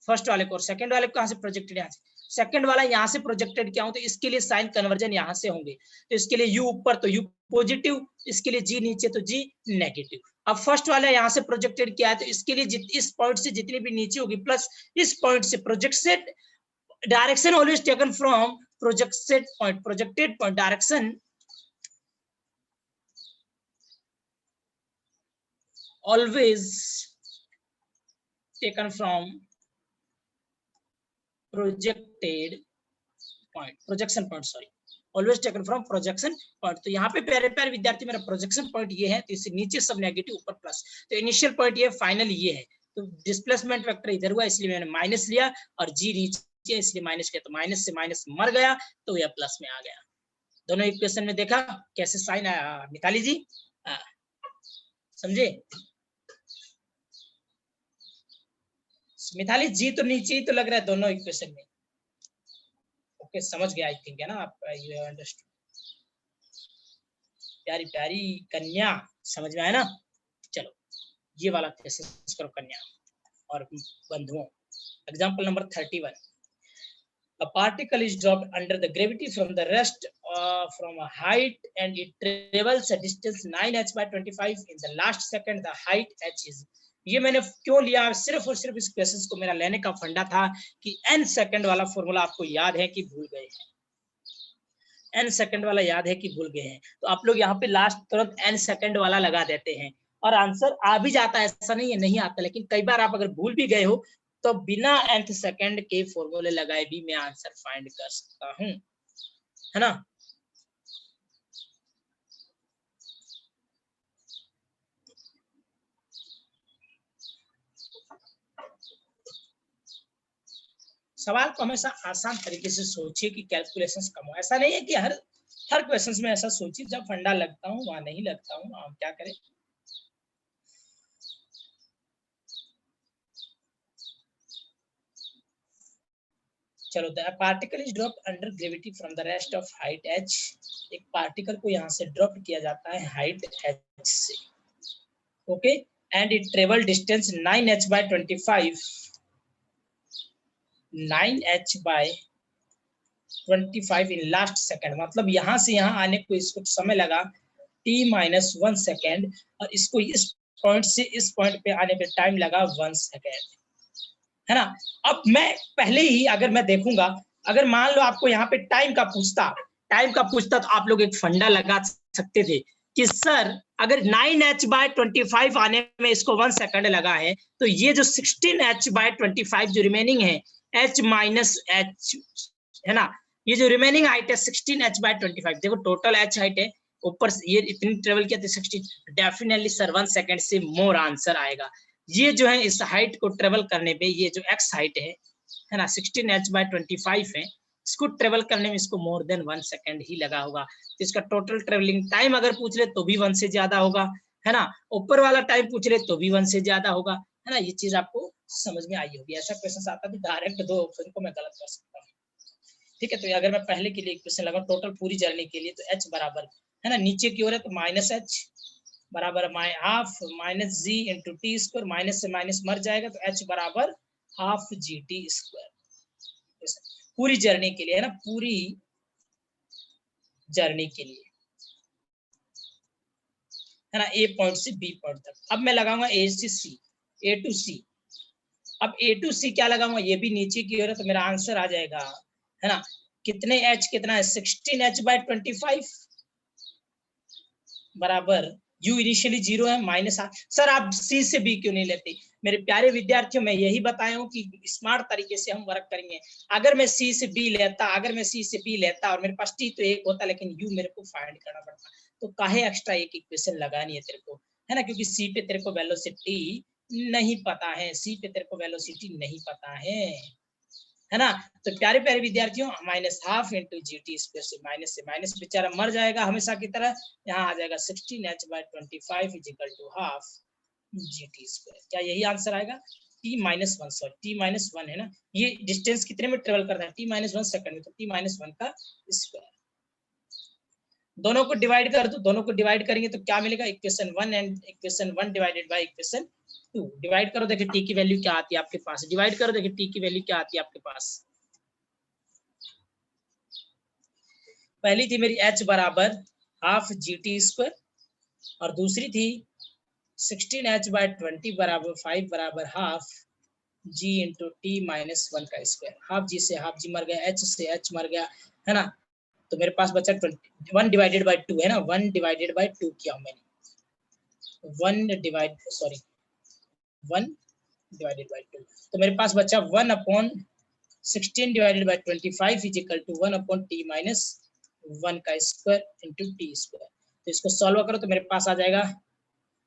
फर्स्ट वाले को, और सेकंड वाले को कहां से प्रोजेक्टेड, यहाँ से। सेकंड वाला यहाँ से प्रोजेक्टेड किया हूं तो इसके लिए साइन कन्वर्जन यहाँ से होंगे, तो इसके लिए यू ऊपर तो यू पॉजिटिव, इसके लिए जी नीचे तो जी नेगेटिव। अब फर्स्ट वाला यहाँ से प्रोजेक्टेड किया है तो इसके लिए इस पॉइंट से जितनी भी नीचे होगी प्लस इस पॉइंट से projected direction always taken from projected point direction always taken from projection point sorry, always taken from projection point। तो यहाँ पे प्यारे प्यारे विद्यार्थी मेरा प्रोजेक्शन पॉइंट ये है, तो इससे नीचे सब नेगेटिव ऊपर प्लस, तो इनिशियल पॉइंट ये, फाइनल ये है। तो डिस्प्लेसमेंट वेक्टर इधर हुआ इसलिए मैंने माइनस लिया, और जी नीचे इसलिए माइनस किया, तो माइनस से माइनस मर गया तो यह प्लस में आ गया। दोनों इक्वेशन में देखा कैसे साइन आया, मिताली जी समझे? मिताली जी तो नीचे ही तो लग रहा है दोनों इक्वेशन में। ओके समझ गया आई थिंक, है ना आप, यू हैव अंडरस्टूड। प्यारी प्यारी कन्या, समझ में आया ना। चलो ये वाला क्वेश्चन करो कन्या और बंधुओं। Example number 31, a particle is dropped under the gravity from the rest from a height and it travels a distance 9h by 25 in the last second the height h is। ये मैंने क्यों लिया, सिर्फ और सिर्फ इस क्वेश्चन को मेरा लेने का फंडा था कि n सेकंड वाला फॉर्मूला आपको याद है कि भूल गए हैं, n सेकंड वाला याद है कि भूल गए हैं, तो आप लोग यहाँ पे लास्ट तुरंत n सेकंड वाला लगा देते हैं और आंसर आ भी जाता है, ऐसा नहीं है नहीं आता, लेकिन कई बार आप अगर भूल भी गए हो तो बिना nth सेकंड के फॉर्मूले लगाए भी मैं आंसर फाइंड कर सकता हूं, है ना। सवाल को हमेशा आसान तरीके से सोचिए कि कैलकुलेशंस कम हो। ऐसा नहीं है कि हर क्वेश्चंस में ऐसा सोचिए, जब फंडा लगता हूँ वहां नहीं लगता हूँ, आप क्या करें। चलो, the particle is drop under gravity from the rest of height h। एक पार्टिकल को यहाँ से ड्रॉप किया जाता है हाइट h से, okay, and it travel distance 9h by 25, 9h by 25 in last second. मतलब यहाँ से यहाँ आने को इसको समय लगा t-1 सेकेंड, और इसको इस पॉइंट से इस पॉइंट पे आने पे टाइम लगा 1 सेकेंड, है ना। अब मैं पहले ही अगर मैं देखूंगा, अगर मान लो आपको यहाँ पे टाइम का पूछता तो आप लोग एक फंडा लगा सकते थे कि सर अगर 9h by 25 आने में इसको 1 सेकंड लगा है, तो ये जो 16h by 25 जो रिमेनिंग है h माइनस h, है ना, ये जो रिमेनिंग हाइट है 16h by 25, देखो टोटल h हाइट है, ऊपर ये इतनी ट्रेवल किया तो 16, डेफिनेटली सर 1 सेकंड से मोर आंसर आएगा। ये जो है इस हाइट को ट्रेवल करने पे, ये जो x हाइट है ना 16h by 25 है, इसको ट्रेवल करने में इसको मोर देन 1 सेकंड ही लगा होगा। तो इसका टोटल ट्रेवलिंग टाइम अगर पूछ ले तो भी 1 से ज्यादा होगा, है ना, ऊपर वाला टाइम पूछ ले तो भी 1 से ज्यादा होगा, है ना। ये चीज आपको समझ में आई होगी। ऐसा क्वेश्चन आता है तो डायरेक्ट दो ऑप्शन को मैं गलत कर सकता हूँ, ठीक है। तो अगर मैं पहले के लिए क्वेश्चन लगा टोटल पूरी जर्नी के लिए, तो h बराबर, है ना, नीचे की ओर है तो -h बराबर हाफ माइनस जी इंटू टी स्क्वायर, माइनस से माइनस मर जाएगा तो h बराबर हाफ जी टी स्क्वायर, पूरी जर्नी के लिए, है ना, पूरी जर्नी के लिए, है ना, ए पॉइंट से बी पॉइंट तक। अब मैं लगाऊंगा ए से सी, ए टू सी। अब ए टू सी क्या लगाऊंगा, ये भी नीचे की ओर है तो मेरा आंसर आ जाएगा, है ना, कितने h कितना है 16h by 25 बराबर u इनिशियली 0 है माइनस r। सर आप सी से बी क्यों नहीं लेते? मेरे प्यारे विद्यार्थियों, मैं यही बताया हूँ कि स्मार्ट तरीके से हम वर्क करेंगे। अगर मैं सी से बी लेता और मेरे पास टी तो एक होता, लेकिन यू मेरे को फाइंड करना पड़ता, तो काहे एक्स्ट्रा एक इक्वेशन लगानी है तेरे को, है ना, क्योंकि सी पे तेरे को वेलोसिटी नहीं पता है, सी पे तेरे को वेलोसिटी नहीं पता है ना। तो प्यारे प्यारे विद्यार्थियों, माइनस हाफ इंटू जी टी स्क्वायर से माइनस बेचारा मर जाएगा हमेशा की तरह, यहाँ आ जाएगा 16h by 25 is equal to half g t square. क्या यही आंसर आएगा? t-1, सॉरी t-1 है ना, ये डिस्टेंस कितने में ट्रेवल करता है t-1 सेकंड में, तो t-1 का स्क्वायर। दोनों को डिवाइड कर दो, दोनों को डिवाइड करेंगे तो क्या मिलेगा, equation 1 and equation 1 divided by equation 2। Divide करो, देखिए टी की वैल्यू क्या आती है आपके पास, डिवाइड करो, देखिए टी की वैल्यू क्या आती है आपके पास। पहली थी मेरी h बराबर हाफ जी टी स्क्वायर, और दूसरी थी 16h by 20 बराबर 5 बराबर हाफ g इंटू t-1 का स्क्वायर। हाफ जी से हाफ जी मर गया, h से h मर गया, है ना, तो मेरे पास बचा 1 डिवाइडेड बाय 2, है ना, 1 डिवाइडेड बाय 2 किया मैंने, 1 डिवाइडेड बाय 2, तो मेरे पास बचा 1 upon 16 divided by 25 is equal to 1 upon t-1 का स्क्वायर इंटू टी स्क्वायर। तो इसको सॉल्व करो तो मेरे पास आ जाएगा,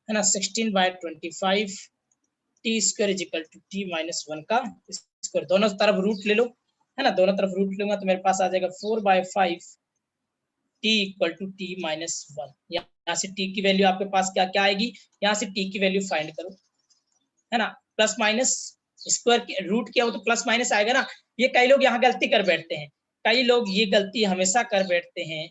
है ना, 16 by 25 t square is equal to t-1 का स्क्वायर। दोनों तरफ रूट ले लो, है ना, दोनों तरफ रूट लूंगा तो मेरे पास आ जाएगा 4/5 t इक्वल टू t-1। यहाँ से t की वैल्यू आपके पास क्या क्या आएगी, यहाँ से t की वैल्यू फाइंड करो, है ना, प्लस माइनस स्क्वायर रूट किया हो तो प्लस माइनस आएगा ना। ये कई लोग यहाँ गलती कर बैठते हैं, कई लोग ये गलती हमेशा कर बैठते हैं,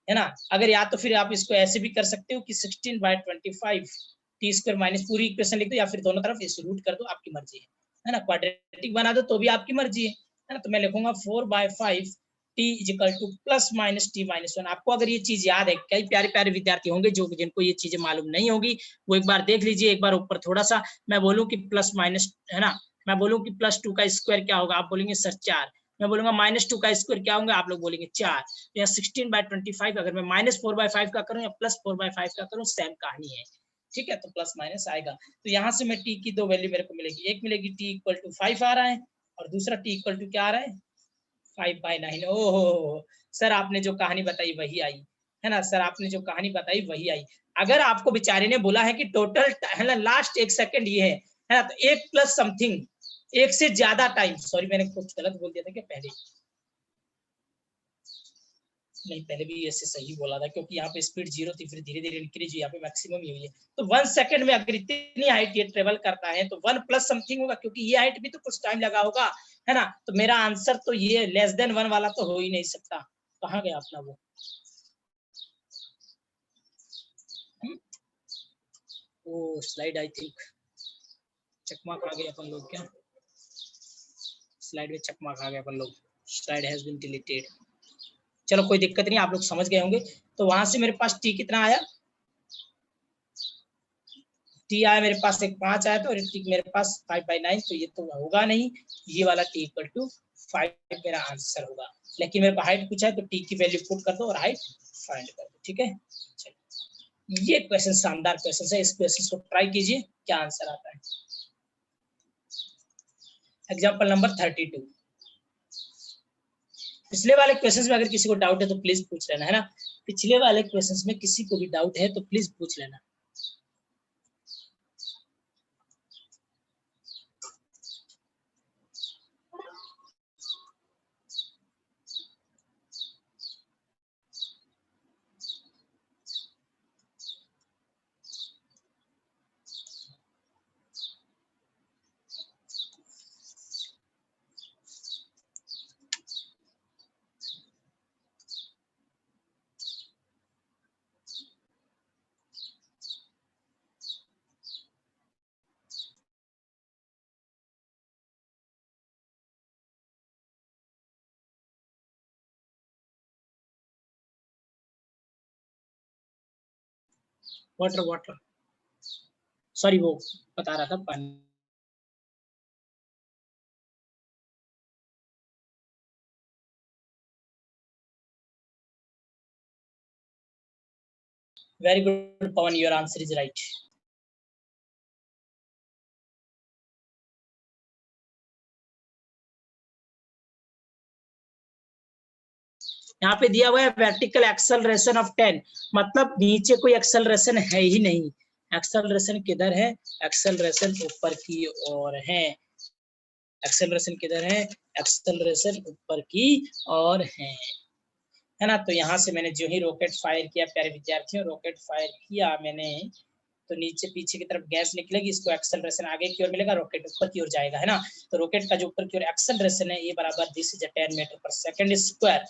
है ना। अगर या तो फिर आप इसको ऐसे भी कर सकते हो कि 16 by 25 टी स्क्वायर माइनस पूरी इक्वेशन लिख दो, या फिर दोनों तरफ इस रूट कर दो, आपकी मर्जी है ना, क्वाड्रेटिक बना दो तो भी आपकी मर्जी है ना। तो मैं लिखूंगा 4/5 T is equal two plus minus t-1। आपको अगर ये चीज याद है, कई प्यारे प्यारे विद्यार्थी होंगे जो जिनको ये चीजें मालूम नहीं होगी, वो एक बार देख लीजिए, एक बार ऊपर थोड़ा सा मैं बोलूं कि प्लस माइनस, है ना, मैं बोलूं कि +2 का स्क्वायर क्या होगा, आप बोलेंगे सर 4, मैं बोलूंगा -2 का स्क्वायर क्या होगा, आप लोग बोलेंगे 4। तो यहाँ 16 by 25 अगर मैं -4/5 का करूँ या +4/5 का करूँ, सेम कहानी है, ठीक है। तो प्लस माइनस आएगा, तो यहाँ से मैं टी की दो वैल्यू मेरे को मिलेगी, एक मिलेगी t इक्वल टू 5 आ रहा है, और दूसरा t इक्वल टू क्या आ रहा है 5/9। ओहो सर, आपने जो कहानी बताई वही आई, है ना, सर आपने जो कहानी बताई वही आई। अगर आपको बेचारे ने बोला है कि टोटल, है ना, लास्ट 1 सेकंड ये है ना, तो 1 प्लस समथिंग एक से ज्यादा टाइम, सॉरी मैंने कुछ गलत बोल दिया था क्या पहले, नहीं पहले भी ऐसे सही बोला था, क्योंकि यहाँ पे स्पीड 0 थी, फिर धीरे धीरे इंक्रीज हुई, यहाँ पे मैक्सिमम ही हुई है। तो 1 सेकंड में अगर इतनी हाइट ये ट्रेवल करता है तो 1 प्लस समथिंग होगा, क्योंकि ये हाइट भी तो कुछ टाइम लगा होगा, है ना। तो मेरा आंसर तो ये लेस देन 1 वाला तो हो ही नहीं सकता। कहाँ गया अपना वो, ओ स्लाइड, आई थिंक चकमा खा गए अपन लोग क्या, स्लाइड में चकमा खा गए अपन लोग, स्लाइड हैज बीन डिलीटेड। चलो कोई दिक्कत नहीं, आप लोग समझ गए होंगे। तो वहां से मेरे पास टी कितना आया, टी आया मेरे पास एक 5 आया, तो टी मेरे पास 5/9, तो ये तो होगा नहीं, ये वाला टी इक्वल टू 5 मेरा आंसर होगा। लेकिन मेरे पास हाइट पूछा है, तो टी की वैल्यू पुट कर दो और हाइट फाइंड कर दो, ठीक है। चलो ये क्वेश्चन शानदार क्वेश्चन है, इस क्वेश्चन को ट्राई कीजिए क्या आंसर आता है। Example number 32। पिछले वाले क्वेश्चंस में अगर किसी को डाउट है तो प्लीज पूछ लेना, है ना। पिछले वाले क्वेश्चंस में किसी को भी डाउट है तो प्लीज पूछ लेना। वाटर वाटर, सॉरी वो बता रहा था पानी। Very good Pawan, your answer is right. यहाँ पे दिया हुआ है वर्टिकल एक्सेलरेशन ऑफ 10, मतलब नीचे कोई एक्सेलरेशन है ही नहीं। एक्सेलरेशन किधर है, एक्सेलरेशन ऊपर की ओर है, एक्सेलरेशन किधर है, एक्सेलरेशन ऊपर की ओर है ना। तो यहाँ से मैंने जो ही रॉकेट फायर किया प्यारे विद्यार्थियों, रॉकेट फायर किया मैंने, तो नीचे पीछे की तरफ गैस निकलेगी, इसको एक्सेलरेशन आगे की ओर मिलेगा, रॉकेट ऊपर की ओर जाएगा, है ना। तो रॉकेट का जो ऊपर की ओर एक्सेलरेशन है, ये बराबर दिस इज 10 मीटर पर सेकंड स्क्वायर।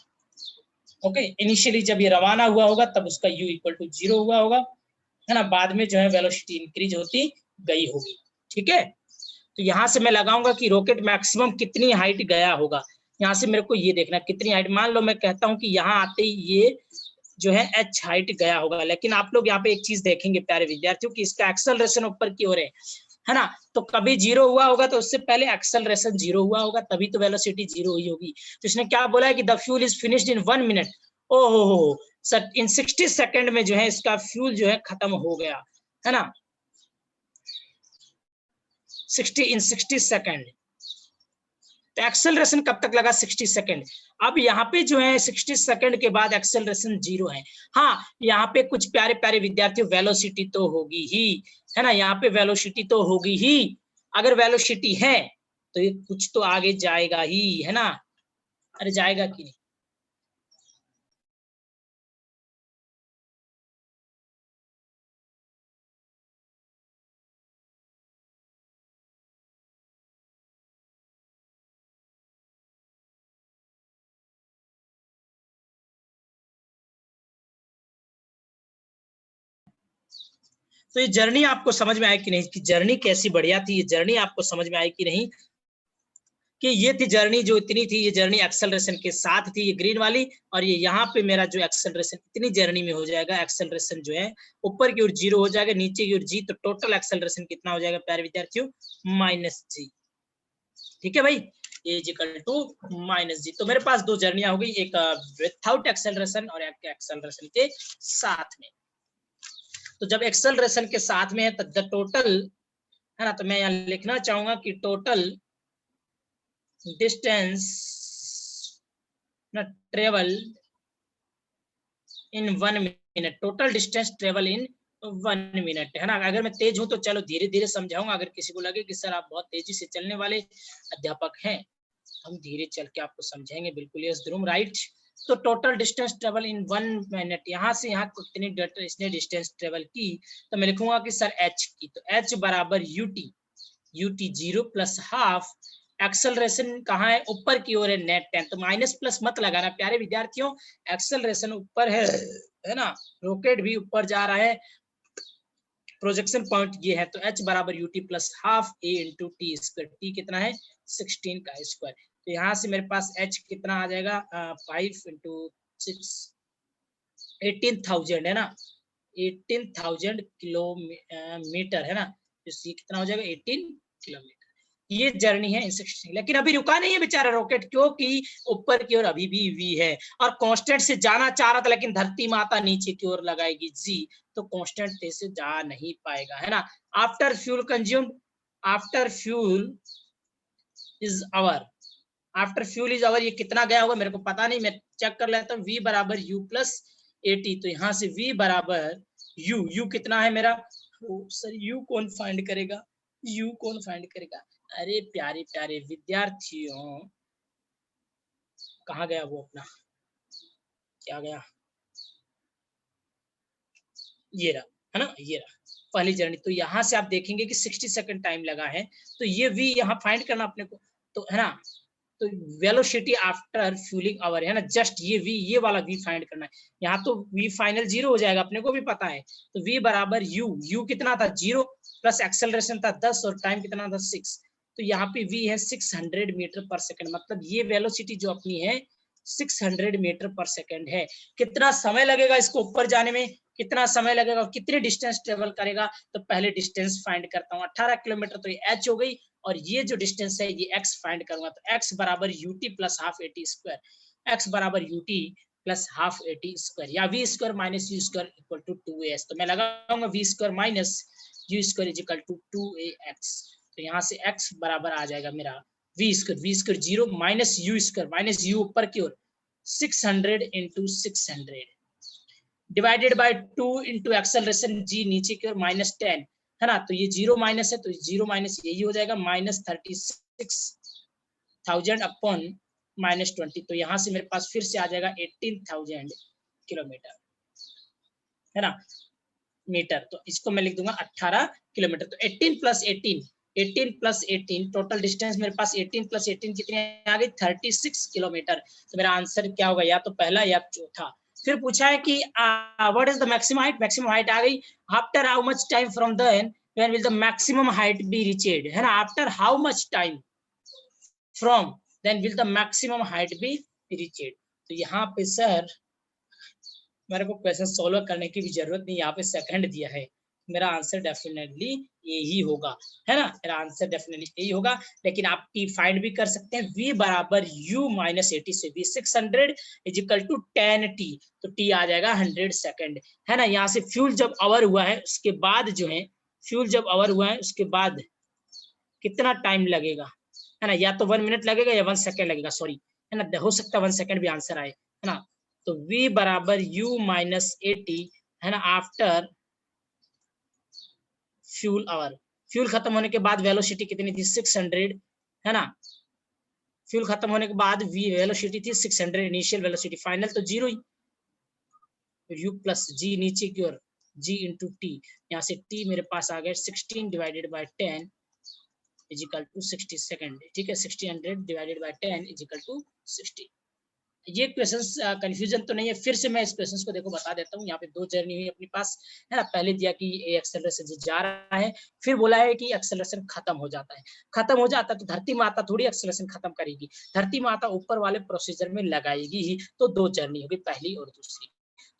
ओके, इनिशियली जब ये रवाना हुआ होगा तब उसका u इक्वल टू 0 हुआ होगा, है ना। बाद में जो है वेलोसिटी इंक्रीज होती गई होगी, ठीक है। तो यहाँ से मैं लगाऊंगा कि रॉकेट मैक्सिमम कितनी हाइट गया होगा। यहाँ से मेरे को ये देखना कितनी हाइट, मान लो मैं कहता हूँ कि यहाँ आते ही ये जो है h हाइट गया होगा, लेकिन आप लोग यहाँ पे एक चीज देखेंगे प्यारे विद्यार्थियों कि इसका एक्सेलरेशन ऊपर की ओर है ना। तो कभी 0 हुआ होगा तो उससे पहले एक्सेलरेशन 0 हुआ होगा, तभी तो वेलोसिटी 0 हुई होगी। तो इसने क्या बोला है कि the fuel is finished in 1 minute. ओहो हो, इन 60 सेकंड में जो है इसका फ्यूल जो है खत्म हो गया, है ना। 60 सेकंड। तो एक्सेलरेशन कब तक लगा, 60 सेकंड। अब यहाँ पे जो है 60 सेकंड के बाद एक्सेलरेशन 0 है। हाँ, यहाँ पे कुछ प्यारे प्यारे विद्यार्थियों वेलोसिटी तो होगी ही, है ना। यहाँ पे वेलोसिटी तो होगी ही, अगर वेलोसिटी है तो ये कुछ तो आगे जाएगा ही, है ना। अरे जाएगा कि नहीं, तो ये जर्नी आपको समझ में आई कि नहीं, कि जर्नी कैसी बढ़िया थी, ये जर्नी आपको समझ में आई कि नहीं, कि ये थी जर्नी जो इतनी थी, ये जर्नी एक्सेलरेशन के साथ थी, ये ग्रीन वाली। और ये यहाँ पे मेरा जो एक्सेलरेशन इतनी जर्नी में हो जाएगा, एक्सेलरेशन जो है ऊपर की ओर 0 हो जाएगा, नीचे की ओर g, तो टोटल एक्सेलरेशन कितना हो जाएगा प्यारे विद्यार्थियों, -g। ठीक है भाई, a -g। तो मेरे पास दो जर्नियां हो गई, एक विथआउट एक्सेलरेशन और एक एक्सेलरेशन के साथ में। तो जब एक्सेलरेशन के साथ में है तो द टोटल, है ना, तो मैं यहाँ लिखना चाहूंगा कि total distance travel in 1 minute, total distance travel in 1 minute, है ना। अगर मैं तेज हूं तो चलो धीरे धीरे समझाऊंगा, अगर किसी को लगे कि सर आप बहुत तेजी से चलने वाले अध्यापक हैं, हम धीरे चल के आपको समझाएंगे। बिल्कुल यस ध्रुव, राइट। तो total distance travel in 1 minute, यहाँ से यहाँ कितनी इसने डिस्टेंस ट्रेवल की, तो मैं लिखूंगा कि सर h की, तो h बराबर ut 0 प्लस हाफ, एक्सेलरेशन कहाँ है, ऊपर की ओर है, नेट 10, तो माइनस प्लस मत लगाना प्यारे विद्यार्थियों, एक्सेलरेशन ऊपर है ना, रॉकेट भी ऊपर जा रहा है, प्रोजेक्शन पॉइंट ये है, तो h बराबर ut plus half a into t square, T कितना है 16 का स्क्वायर, तो यहाँ से मेरे पास h कितना आ जाएगा 5 इंटू 6 18,000 है ना, 18,000 किलोमीटर है ना, तो सी कितना हो जाएगा 18 किलोमीटर। ये जर्नी है इंसेक्शन, लेकिन अभी रुका नहीं है बेचारा रॉकेट, क्योंकि ऊपर की ओर अभी भी वी है और कांस्टेंट से जाना चाह रहा था, लेकिन धरती माता नीचे की ओर लगाएगी जी, तो कांस्टेंट से जा नहीं पाएगा, है ना। After fuel consumed, after fuel is over, after fuel is over, ये कितना गया होगा मेरे को पता नहीं, मैं चेक कर लेता हूँ। v बराबर u प्लस 80, तो यहाँ से v बराबर u कितना है मेरा, सर u कौन फाइंड करेगा, u कौन फाइंड करेगा, अरे प्यारे प्यारे विद्यार्थियों, कहाँ गया वो अपना, क्या गया, ये रहा, है ना, ये रहा पहली जर्नी। तो यहाँ से आप देखेंगे कि 60 सेकंड टाइम लगा है, तो ये v यहाँ फाइंड करना अपने को, तो है ना, तो वेलोसिटी आफ्टर फ्यूलिंग आवर है ना, जस्ट ये v, ये वाला v फाइंड करना है, यहाँ तो v फाइनल 0 हो जाएगा, अपने को भी पता है, तो v बराबर u कितना था 0 प्लस एक्सेलरेशन था 10 और टाइम कितना था 6, तो यहाँ पे v है 600 मीटर पर सेकंड, मतलब ये वेलोसिटी जो अपनी है 600 मीटर पर सेकंड है। कितना समय लगेगा इसको ऊपर जाने में, कितना समय लगेगा, कितनी डिस्टेंस ट्रेवल करेगा, तो पहले डिस्टेंस फाइंड करता हूँ, 18 किलोमीटर, तो ये h हो गई, और ये जो डिस्टेंस है ये x फाइंड करूंगा, तो x बराबर ut plus half 80 square, x बराबर ut प्लस हाफ 80 स्क्वायर, या v square minus u square equal to 2as, तो मैं लगाऊंगा v square minus u square is equal to 2ax, तो यहाँ से x बराबर आ जाएगा मेरा v square 0 minus u square, minus u ऊपर की ओर 600 into 600 divided by 2 into acceleration g नीचे की ओर माइनस 10, है ना, तो ये 0 माइनस है, तो 0 माइनस यही हो जाएगा माइनस 36,000 अपॉन माइनस 20, तो यहाँ से मेरे पास फिर से आ जाएगा 18,000 किलोमीटर, है ना, मीटर, तो इसको मैं लिख दूंगा 18 किलोमीटर, तो 18 प्लस 18 टोटल डिस्टेंस मेरे पास 18 प्लस 18 कितनी आ गई 36 किलोमीटर, तो मेरा आंसर क्या होगा, या तो पहला या चौथा। फिर पूछा है कि what is the maximum height आ गई, after how much time from then when will the maximum height be reached, है ना, after how much time from then will the maximum height be reached, तो यहाँ पे सर मेरे को question solve करने की भी जरूरत नहीं, यहाँ पे सेकंड दिया है, मेरा आंसर डेफिनेटली यही होगा, है ना, मेरा आंसर डेफिनेटली यही होगा, लेकिन आप टी फाइंड भी कर सकते हैं, v बराबर u माइनस 80 से v 600 is equal to 10t, तो t आ जाएगा 100 सेकंड, है ना, यहाँ से फ्यूल जब अवर हुआ है उसके बाद जो है, फ्यूल जब अवर हुआ है उसके बाद कितना टाइम लगेगा, है ना, या तो 1 मिनट लगेगा या 1 सेकंड लगेगा, सॉरी, है ना, हो सकता है 1 सेकंड भी आंसर आए, है ना, तो v बराबर u माइनस 80, है ना, आफ्टर फ्यूल आवर, फ्यूल खत्म होने के बाद वेलोसिटी कितनी थी 600, है ना, फ्यूल खत्म होने के बाद वेलोसिटी थी 600, इनिशियल वेलोसिटी, फाइनल तो 0 ही, u प्लस g नीचे की ओर g इंटू टी, यहाँ से t मेरे पास आ गया 16 divided by 10 is equal to 60 second, ठीक है, 1600 divided by 10 is equal to 60। ये क्वेश्चंस कंफ्यूजन तो नहीं है, फिर से मैं इस क्वेश्चंस को देखो बता देता हूँ, यहाँ पे दो जर्नी हुई अपने पास, है ना, पहले दिया कि एक्सेलरेशन से जा रहा है, फिर बोला है कि एक्सेलरेशन खत्म हो जाता है, खत्म हो जाता है तो धरती माता थोड़ी एक्सेलरेशन खत्म करेगी, धरती माता ऊपर वाले प्रोसीजर में लगाएगी ही, तो दो जर्नी होगी, पहली और दूसरी।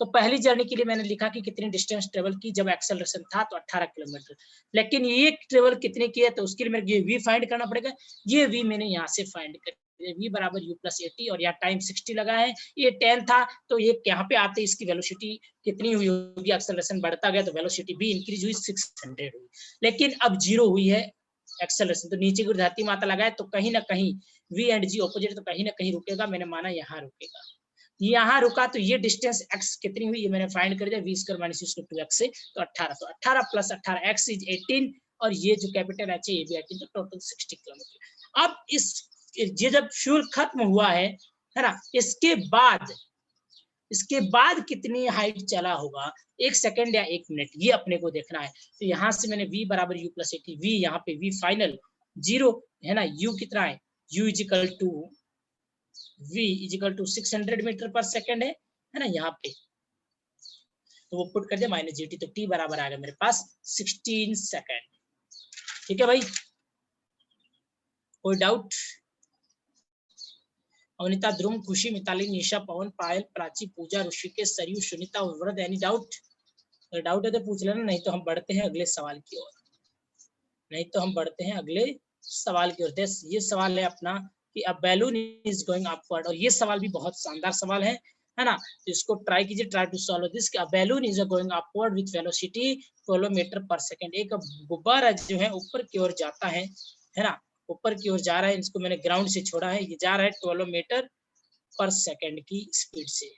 तो पहली जर्नी के लिए मैंने लिखा कि कितनी डिस्टेंस ट्रेवल की जब एक्सेलरेशन था, तो 18 किलोमीटर, लेकिन ये ट्रेवल कितने की है, तो उसके लिए मेरे ये वी फाइंड करना पड़ेगा, ये वी मैंने यहाँ से फाइंड कर v बराबर u प्लस 80, और यहाँ टाइम 60 लगा है, ये 10 था, तो ये यहाँ पे आते इसकी वेलोसिटी कितनी हुई होगी, एक्सेलरेशन बढ़ता गया तो वेलोसिटी भी इंक्रीज हुई 600 हुई, लेकिन अब 0 हुई है एक्सेलरेशन, तो नीचे की धरती माता लगाए तो कहीं ना कहीं v एंड g ऑपोजिट, तो कहीं ना कहीं रुकेगा, मैंने माना यहाँ रुकेगा, यहाँ रुका तो ये डिस्टेंस x कितनी हुई ये मैंने फाइंड कर दिया, v square minus u square 2x से, तो 18, तो 18 प्लस 18 x इज 18 और ये जो कैपिटल h है ये भी 18, तो टोटल 60 किलोमीटर। अब ये जब फ्यूल खत्म हुआ है ना, इसके बाद कितनी हाइट चला होगा, 1 सेकंड या 1 मिनट, ये अपने को देखना है। तो यहाँ से मैंने v बराबर u प्लस 80, v यहाँ पे v फाइनल 0 है ना, u कितना है, u equal to v equal to 600 metre पर सेकंड है ना यहाँ पे, तो वो पुट कर दिया माइनस gt, तो t बराबर आ गया मेरे पास 16 सेकंड। ठीक है भाई, कोई डाउट? अवनीता, ध्रुव, खुशी, मिताली, निशा, पवन, पायल, प्राची, पूजा, ऋषिकेश, सरयू, सुनीता, उर्वरत, एनी डाउट? अगर डाउट है तो पूछ लेना, नहीं तो हम बढ़ते हैं अगले सवाल की ओर। ये सवाल है अपना कि अ बैलून इज गोइंग अपवर्ड, और ये सवाल भी बहुत शानदार सवाल है ना, तो इसको ट्राई कीजिए, try to solve this. A balloon is going upward with velocity 12 metre पर सेकंड। एक गुब्बारा जो है ऊपर की ओर जाता है ना, ऊपर की ओर जा रहा है, इसको मैंने ग्राउंड से छोड़ा है, ये जा रहा है 12 मीटर पर सेकंड की स्पीड से।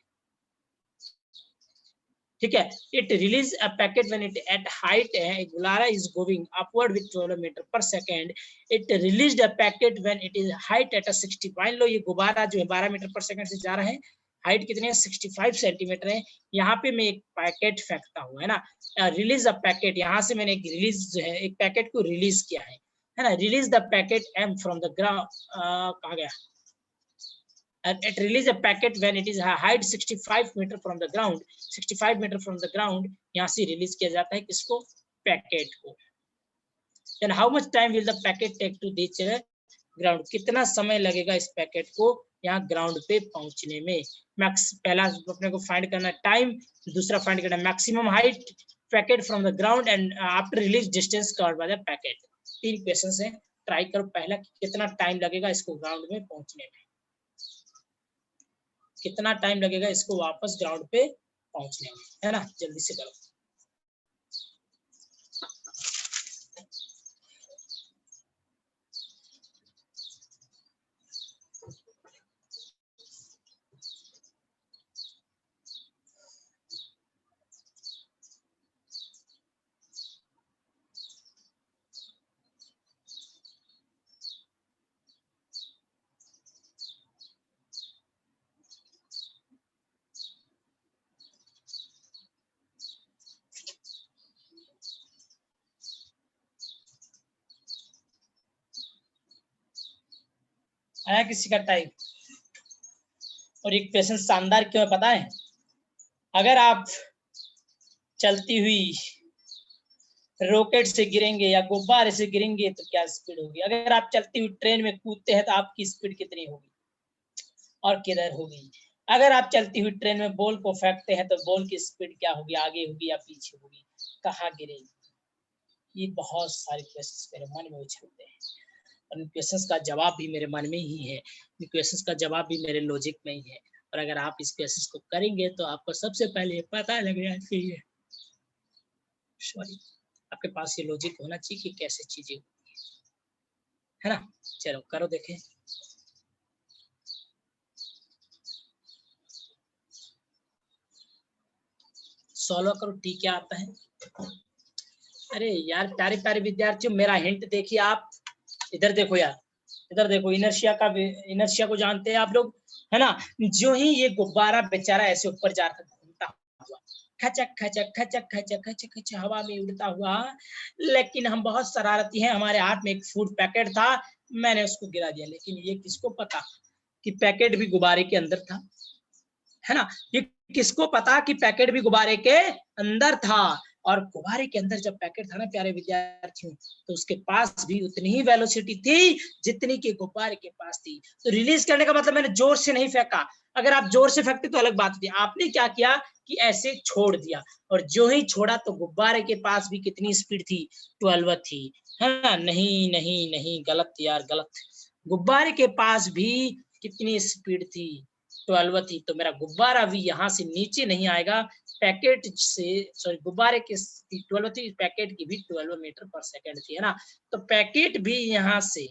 ठीक है, it release a packet when it at height, गुब्बारा is going upward with 12 metre पर second, it released a packet when it is height at 60। मान लो ये गुब्बारा जो है 12 मीटर पर सेकंड से जा रहा है, हाइट कितनी है 65 सेंटीमीटर है, यहाँ पे मैं एक पैकेट फेंकता हूँ है ना, रिलीज अ पैकेट, यहाँ से मैंने एक रिलीज जो है एक पैकेट को रिलीज किया है ना, release the packet m from the ground, कहा गया, and it release a packet when it is height 65 meter from the ground, 65 meter from the ground, यहाँ से रिलीज किया जाता है किसको, पैकेट को। then how much time will the packet take to reach ground, कितना समय लगेगा इस पैकेट को यहाँ ग्राउंड पे पहुंचने में। मैक्स पहला अपने को फाइंड करना टाइम, दूसरा फाइंड करना maximum height packet from the ground and after release distance covered by the packet. 3 questions हैं, ट्राई करो पहला कितना टाइम लगेगा इसको ग्राउंड में पहुंचने में, कितना टाइम लगेगा इसको वापस ग्राउंड पे पहुंचने में, है ना, जल्दी से करो। आया किसी का टाइम? और एक क्वेश्चन शानदार क्यों है पता है, अगर आप चलती हुई रॉकेट से गिरेंगे या गुब्बारे से गिरेंगे तो क्या स्पीड होगी, अगर आप चलती हुई ट्रेन में कूदते हैं तो आपकी स्पीड कितनी होगी और किधर होगी, अगर आप चलती हुई ट्रेन में बॉल को फेंकते हैं तो बॉल की स्पीड क्या होगी, आगे होगी या पीछे होगी, कहाँ गिरेगी। ये बहुत सारे क्वेश्चंस मेरे मन में उछलते हैं और इन क्वेश्चंस का जवाब भी मेरे मन में ही है, इन क्वेश्चंस का जवाब भी मेरे लॉजिक में ही है, और अगर आप इस क्वेश्चंस को करेंगे तो आपको सबसे पहले पता लग जाना चाहिए, सॉरी, आपके पास ये लॉजिक होना चाहिए कि कैसे चीजें होती है ना। चलो करो देखें, सॉल्व करो, टी क्या आता है। अरे यार प्यारे प्यारे विद्यार्थियों, मेरा हिंट देखिए आप, इधर देखो यार, इधर देखो, इनर्शिया को जानते हैं आप लोग है ना, जो ही ये गुब्बारा बेचारा ऐसे ऊपर जा रहा घूमता हुआ, खचक खचक खचक खचक खचक खचक हवा में उड़ता हुआ, लेकिन हम बहुत शरारती हैं, हमारे हाथ में एक फूड पैकेट था, मैंने उसको गिरा दिया, लेकिन ये किसको पता कि पैकेट भी गुब्बारे के अंदर था, है ना, ये किसको पता कि पैकेट भी गुब्बारे के अंदर था, और गुब्बारे के अंदर जब पैकेट था ना प्यारे विद्यार्थियों, तो उसके पास भी उतनी ही वेलोसिटी थी जितनी कि गुब्बारे के पास थी। तो रिलीज करने का मतलब मैंने जोर से नहीं फेंका, अगर आप जोर से फेंकते तो अलग बात थी, आपने क्या किया कि ऐसे छोड़ दिया, और जो ही छोड़ा तो गुब्बारे के पास भी कितनी स्पीड थी, 12 थी, है ना, नहीं नहीं नहीं, गलत यार गलत, गुब्बारे के पास भी कितनी स्पीड थी, 12 थी, तो मेरा गुब्बारा भी यहाँ से नीचे नहीं आएगा, पैकेट से, सॉरी गुब्बारे की 12 थी, पैकेट की भी 12 मीटर पर सेकंड थी, है ना, तो पैकेट भी यहाँ से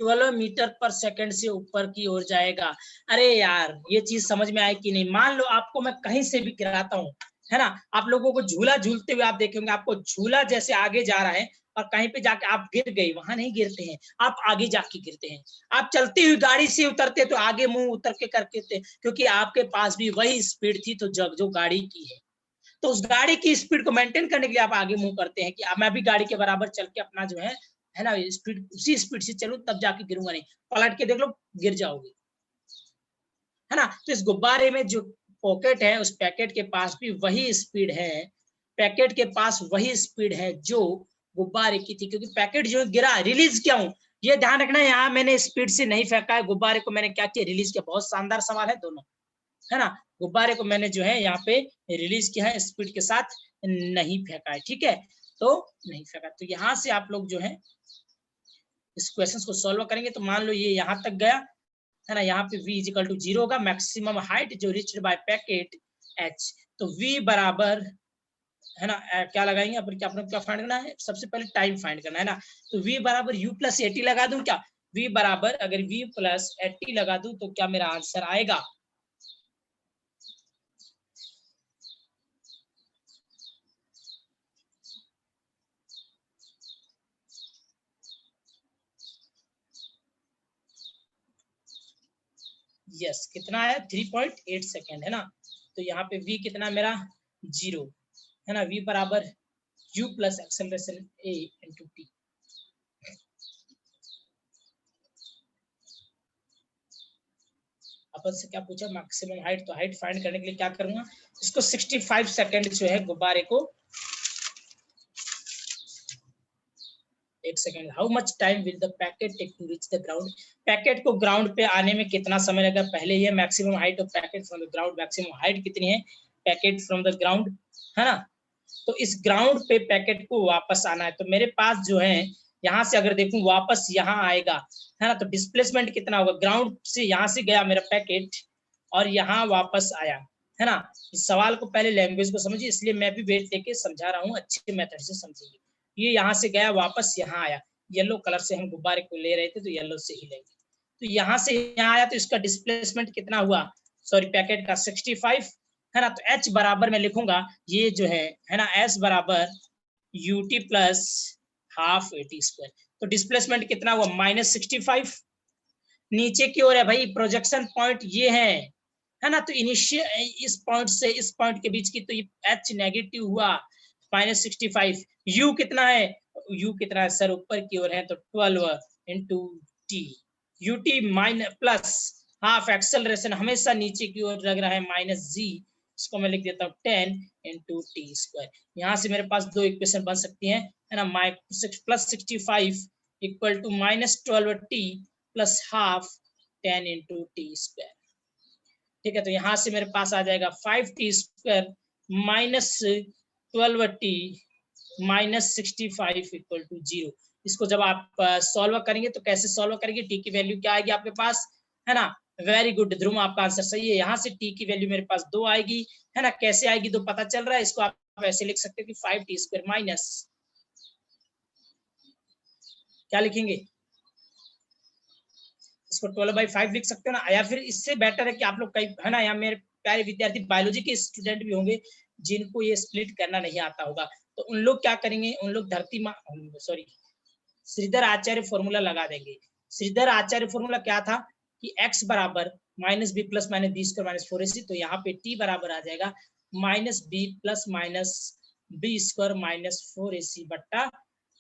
12 मीटर पर सेकंड से ऊपर की ओर जाएगा। अरे यार ये चीज समझ में आए कि नहीं? मान लो आपको मैं कहीं से भी गिराता हूँ, है ना, आप लोगों को झूला झूलते हुए आप देखेंगे, आपको झूला जैसे आगे जा रहा है और कहीं पे जाके आप गिर गए, वहां नहीं गिरते हैं, आप आगे जाके गिरते हैं। आप चलती हुई गाड़ी से उतरते तो आगे मुंह उतर के करके थे, क्योंकि आपके पास भी वही स्पीड थी तो जो गाड़ी की है। तो उस गाड़ी की स्पीड को मेंटेन करने के लिए आप आगे मुंह करते हैं कि अब मैं भी गाड़ी के बराबर चल के अपना जो है ना, स्पीड उसी स्पीड से चलूं तब जाके गिरूंगा नहीं। पलट के देख लो, गिर जाओगे, है ना। तो इस गुब्बारे में जो पॉकेट है, उस पैकेट के पास भी वही स्पीड है, पैकेट के पास वही स्पीड है जो गुब्बारे की थी, क्योंकि पैकेट जो गिरा, रिलीज क्या हूं, ये ध्यान रखना। यहाँ मैंने स्पीड से नहीं फेंका है गुब्बारे को, मैंने क्या किया, रिलीज किया। बहुत शानदार सवाल है दोनों, है ना। गुब्बारे को मैंने जो है यहाँ पे रिलीज किया है, स्पीड के साथ नहीं फेंका है, ठीक है। तो नहीं फेंका, तो यहाँ से आप लोग जो है इस क्वेश्चन को सॉल्व करेंगे। तो मान लो ये यहाँ तक गया, है ना, यहाँ पे v इजिकल टू 0 होगा, मैक्सिमम हाइट जो रिच्ड बाय पैकेट h। तो v बराबर, है ना, क्या लगाएंगे अपन, क्या अपने क्या फाइंड करना है, सबसे पहले टाइम फाइंड करना है ना। तो v बराबर u प्लस 80 लगा दूं क्या, v बराबर अगर v प्लस 80 लगा दूं तो क्या मेरा आंसर आएगा, यस कितना है 3.8 सेकेंड, है ना। तो यहाँ पे v कितना मेरा 0, है ना, v बराबर u plus acceleration a into T. अपन से क्या पूछा, मैक्सिमम हाइट, तो हाइट फाइंड करने के लिए क्या करूंगा, इसको 65 सेकेंड जो है गुब्बारे को, एक second, how much time will the packet take to reach the ground, packet को ग्राउंड पे आने में कितना समय लगेगा। पहले ये maximum height of packet from the ground, maximum height कितनी है पैकेट फ्रॉम द ग्राउंड, है ना। तो इस ग्राउंड पे पैकेट को वापस आना है, तो मेरे पास जो है यहाँ से अगर देखूं वापस यहाँ आएगा, है ना, तो डिस्प्लेसमेंट कितना होगा, ग्राउंड से यहाँ से गया मेरा पैकेट और यहाँ वापस आया, है ना। इस सवाल को पहले लैंग्वेज को समझिए, इसलिए मैं भी वेट लेके समझा रहा हूँ, अच्छे मेथड से समझिए। ये यहाँ से गया वापस यहाँ आया, येलो कलर से हम गुब्बारे को ले रहे थे तो येलो से ही लेंगे। तो यहाँ से यहाँ आया तो इसका डिस्प्लेसमेंट कितना हुआ, सॉरी पैकेट का 65, है ना। तो h बराबर मैं लिखूंगा ये जो है ना, s बराबर ut प्लस हाफ 80 स्क्वायर। तो डिस्प्लेसमेंट कितना हुआ -65, नीचे की ओर है भाई, प्रोजेक्शन पॉइंट ये है ना। तो इनिशियल इस पॉइंट से इस पॉइंट के बीच की, तो ये h नेगेटिव हुआ -65, u कितना है, u कितना है सर ऊपर की ओर है, तो 12 into T, ut minus plus half acceleration हमेशा नीचे की ओर लग रहा है -g, इसको मैं लिख देता हूँ 10 इंटू टी स्क्वायर। यहाँ से मेरे पास दो इक्वेशन बन सकती है ना, plus 65 equal to -12 t plus half 10 into t square, ठीक है। तो यहाँ से मेरे पास आ जाएगा 5t square minus 12 t minus 65 equal to 0। इसको जब आप सॉल्व करेंगे तो कैसे सॉल्व करेंगे, टी की वैल्यू क्या आएगी आपके पास, है ना। वेरी गुड ध्रुव, आपका आंसर सही है। यहाँ से टी की वैल्यू मेरे पास 2 आएगी, है ना। कैसे आएगी 2 पता चल रहा है, इसको आप ऐसे लिख सकते हो कि 5t स्क्वायर माइनस, क्या लिखेंगे, इसको 12/5 लिख सकते हो ना, या फिर इससे बेटर है कि आप लोग कई, है ना, यहाँ मेरे प्यारे विद्यार्थी बायोलॉजी के स्टूडेंट भी होंगे जिनको ये स्प्लिट करना नहीं आता होगा, तो उन लोग क्या करेंगे, उन लोग धरती माँ, सॉरी, श्रीधर आचार्य फॉर्मूला लगा देंगे। श्रीधर आचार्य फॉर्मूला क्या था कि x बराबर minus b plus minus b square minus 4ac, तो यहाँ पे t बराबर आ जाएगा minus b plus minus b square minus 4ac बट्टा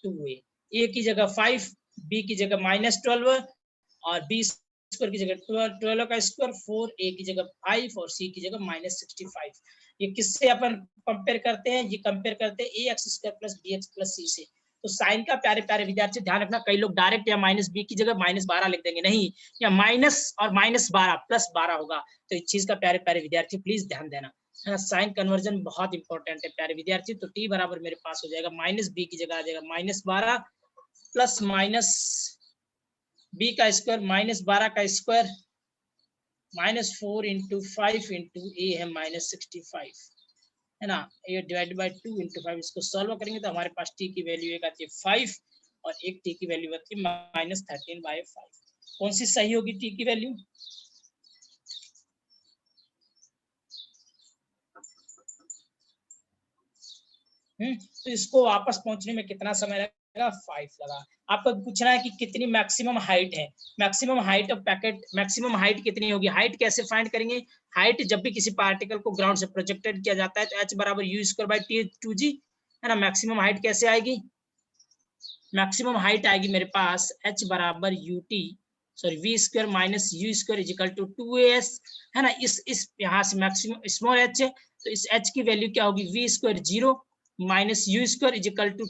2a, a की जगह 5, b की जगह -12 और बी स्क्वायर की जगह 12 का स्क्वायर, 4a की जगह 5 और c की जगह -65। ये किससे अपन कंपेयर करते हैं, ये कंपेयर करते हैं ax square plus bx plus c से। तो साइन का प्यारे प्यारे विद्यार्थी ध्यान रखना, कई लोग डायरेक्ट या -b की जगह -12 लिख देंगे, नहीं, या माइनस और -12 प्लस 12 होगा। तो इस चीज का प्यारे प्यारे विद्यार्थी प्लीज ध्यान देना, है ना। साइन कन्वर्जन बहुत इंपॉर्टेंट है प्यारे विद्यार्थी। तो t बराबर मेरे पास हो जाएगा -b की जगह आ जाएगा -12 प्लस माइनस b का स्क्वायर -12 का स्क्वायर -4 इंटू 5 इंटू ए है -65, है ना। ये डिवाइडेड बाय 2 इंटू 5, इसको सॉल्व करेंगे तो हमारे पास t की वैल्यू एक आती है 5 और एक टी की वैल्यू होती है -13/5। कौन सी सही होगी टी की वैल्यू? तो इसको वापस पहुंचने में कितना समय लगेगा? 5 लगा। आपको पूछना है कि कितनी मैक्सिमम हाइट है। Maximum height of packet, maximum height कितनी होगी? हाइट कैसे फाइंड करेंगे? हाइट जब भी किसी पार्टिकल को ग्राउंड से प्रोजेक्टेड किया जाता है तो h बराबर u²/t2g है ना। मैक्सिमम हाइट कैसे आएगी? मैक्सिमम हाइट आएगी मेरे पास h बराबर ut sorry v² - u² = 2as है ना। इस यहाँ से मैक्सिमम स्मॉल h है तो इस h की वैल्यू क्या होगी? v² 0 - u² =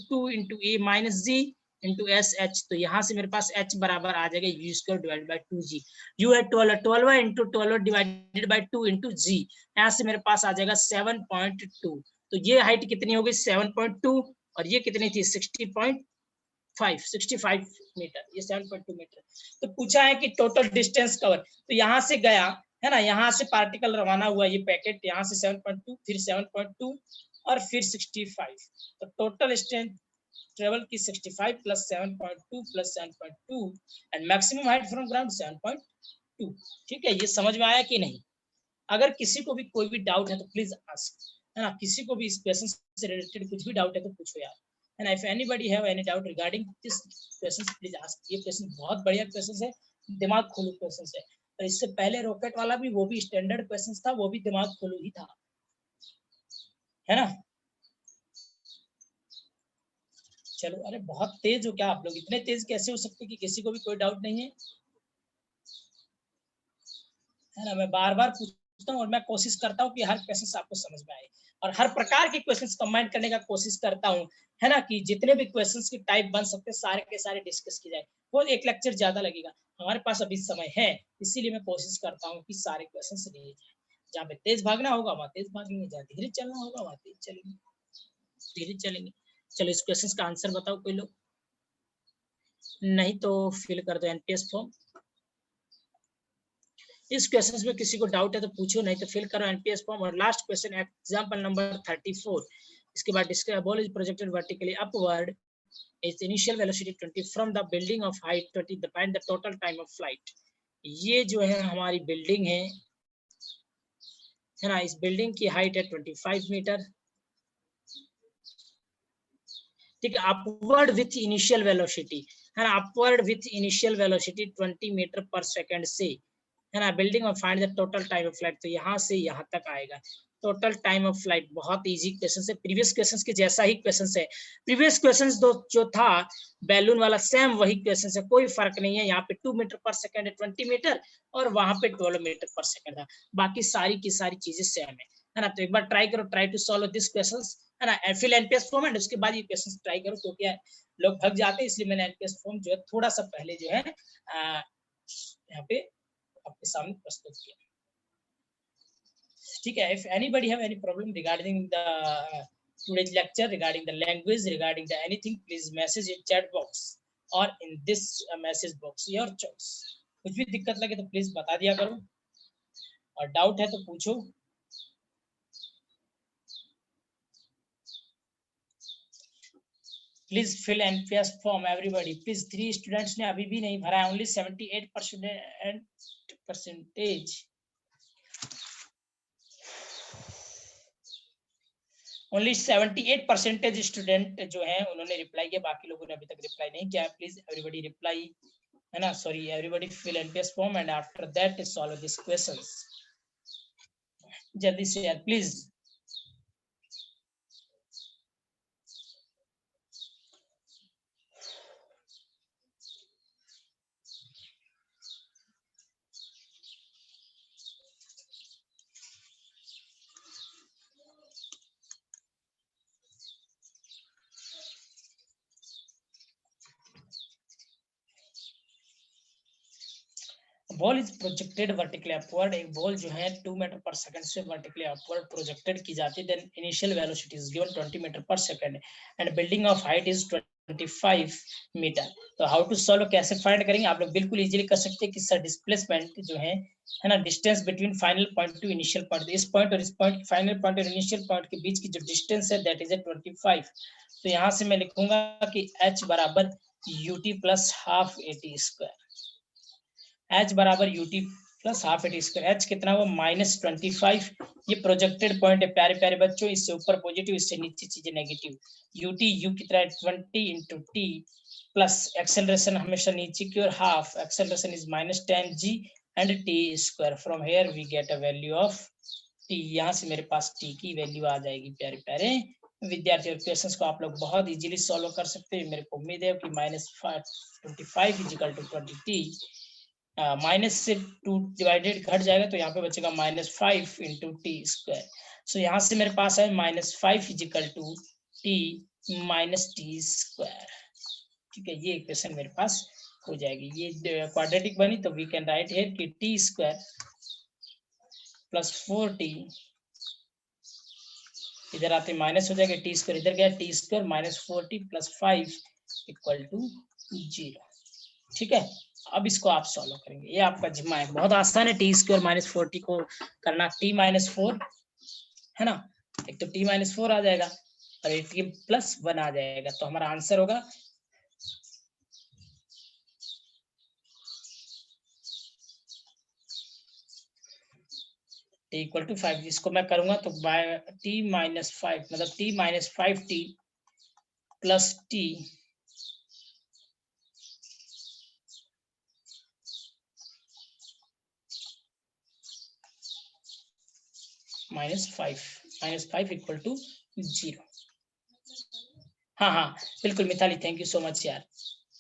2 × a - g × sh। तो यहाँ से मेरे पास h बराबर आ जाएगा u² / 2g। u है 12, 12 × 12 / 2 × g। यहाँ से मेरे पास आ जाएगा 7.2। तो ये हाइट कितनी होगी? 7.2 और ये कितनी थी? 65 मीटर, ये 7.2 मीटर। तो पूछा है कि टोटल डिस्टेंस कवर, तो यहाँ से गया है ना, यहाँ से पार्टिकल रवाना हुआ ये पैकेट, यहाँ से 7.2 फिर 7.2 और फिर 65। तो टोटल डिस्टेंस ट्रेवल की 65 + 7.2 + 7.2 and maximum height from ground 7.2। ठीक है, ये समझ में आया कि नहीं? अगर किसी को भी कोई भी डाउट है तो प्लीज आस्क, है ना। किसी को भी इस क्वेश्चन से रिलेटेड कुछ भी डाउट है तो पूछो यार, है ना। If anybody have any doubt regarding this question please ask. ये क्वेश्चन बहुत बढ़िया क्वेश्चन है, दिमाग खोलू क्वेश्चन है। तो इससे पहले रॉकेट वाला भी, वो भी स्टैंडर्ड क्वेश्चन था, वो भी दिमाग खोलू ही था, है ना। चलो, अरे बहुत तेज हो क्या आप लोग? इतने तेज कैसे हो सकते कि किसी को भी कोई डाउट नहीं है? है ना, मैं बार बार पूछता हूँ और मैं कोशिश करता हूँ कि हर क्वेश्चन आपको समझ में आए और हर प्रकार के क्वेश्चंस कंबाइन करने का कोशिश करता हूँ, है ना, कि जितने भी क्वेश्चंस की टाइप बन सकते हैं सारे के सारे डिस्कस की जाए। वो एक लेक्चर ज्यादा लगेगा, हमारे पास अभी समय है, इसीलिए मैं कोशिश करता हूँ कि सारे क्वेश्चन लिए जाए। जहाँ पे तेज भागना होगा वहाँ तेज भागेंगे, जहाँ धीरे चलना होगा वहाँ तेज चलेंगे, धीरे चलेंगे। चलो, इस क्वेश्चन का आंसर बताओ कोई लोग, नहीं तो फिल कर दो एनपीएस फॉर्म। इस क्वेश्चन में किसी को डाउट है तो पूछो, नहीं तो फिल करो एनपीएस फॉर्म। और लास्ट क्वेश्चन एग्जांपल नंबर 34। इसके बाद describe ball is projected vertically upward, its initial velocity 20 from the building of height 20, find the total time of flight। ये जो है हमारी बिल्डिंग है ना। इस बिल्डिंग की हाइट है 25 मीटर, ठीक है। अपवर्ड विथ इनिशियल वेलोसिटी, है ना, upward with initial velocity 20 metre पर सेकंड से, है ना। बिल्डिंग और find the total time of flight, तो यहाँ से यहाँ तक आएगा टोटल टाइम ऑफ फ्लाइट। बहुत इजी क्वेश्चन है, प्रीवियस क्वेश्चन के जैसा ही क्वेश्चन है। प्रीवियस क्वेश्चन जो था बैलून वाला, सेम वही क्वेश्चन है, कोई फर्क नहीं है। यहाँ पे 2 मीटर पर सेकंड है 20 मीटर और वहां पे 12 मीटर पर सेकंड था। बाकी सारी की सारी चीजें सेम है ना। तो एक बार ट्राई करो, try to solve this question, है ना। फिल एनपीएस फॉर्म एंड उसके बाद ये क्वेश्चन ट्राई करो, क्योंकि लोग भग जाते हैं, इसलिए मैंने एनपीएस फॉर्म जो है थोड़ा सा पहले जो है यहाँ पे आपके सामने प्रस्तुत किया, ठीक है। If anybody have any problem regarding the today's lecture, regarding the language, regarding the anything, please message in chat box or in this message box, your choice। कुछ भी दिक्कत लगे तो प्लीज बता दिया करो और डाउट है तो पूछो। Please fill NPS form everybody please. 3 students ने अभी भी नहीं भरा है, ओनली 78%। ओनली 78% स्टूडेंट जो हैं उन्होंने रिप्लाई किया, बाकी लोगों ने अभी तक रिप्लाई नहीं किया। प्लीज एवरीबॉडी रिप्लाई, है ना, sorry, everybody fill NPS form and after that solve this questions. जल्दी से यार please. Ball is projected vertically upward, एक बॉल जो है 2 मीटर पर सेकंड से वर्टिकली अपवर्ड प्रोजेक्टेड की जाती है। Then initial velocity is given 20 metre पर second and building of height is 25 metre. तो हाउ टू सॉल्व, कैसे फाइंड करेंगे? आप लोग बिल्कुल इजीली कर सकते हैं कि सर डिस्प्लेसमेंट जो है ना, distance between final point two initial point, इस पॉइंट और इस पॉइंट, फाइनल पॉइंट और इनिशियल पॉइंट के बीच की जो डिस्टेंस है दैट इज 25। तो यहाँ से मैं लिखूंगा कि h बराबर ut plus half eighty square, h बराबर ut plus half eighty square, h कितना हुआ -25। ये प्रोजेक्टेड पॉइंट है प्यारे प्यारे बच्चों, इससे ऊपर पॉजिटिव इससे नीचे चीजें नेगेटिव। ut u कितना है 20 इंटू टी प्लस एक्सेलरेशन हमेशा नीचे की और half acceleration is -10g and t square. From here we get a value of t, यहाँ से मेरे पास टी की वैल्यू आ जाएगी प्यारे प्यारे विद्यार्थी। और क्वेश्चंस को आप लोग बहुत इजीली सॉल्व कर सकते हैं, मेरे को उम्मीद है कि -25 इजिकल टू 20t, माइनस से 2 डिवाइडेड घट जाएगा तो यहाँ पे बचेगा -5 इंटू टी स्क्वायर। सो यहाँ से मेरे पास है -5 equal to t minus t square. ठीक है, ये इक्वेशन मेरे पास हो जाएगी। ये क्वाड्रेटिक बनी तो वी कैन राइट हियर कि टी स्क्वायर प्लस 4t, इधर आते माइनस हो जाएगा, टी स्क्वायर इधर गया, t square -4t plus 5 equal to 0। ठीक है, अब इसको आप सॉल्व करेंगे, ये आपका जिम्मा है, बहुत आसान है टी स्क्वायर -4t को करना। t -4 है ना, एक तो t -4 आ जाएगा और एक t +1 आ जाएगा, तो हमारा आंसर होगा t इक्वल टू 5। इसको मैं करूंगा तो बाय t -5 मतलब t -5t plus t -5 equal to 0। हाँ हाँ बिल्कुल Mitali, thank you so much यार,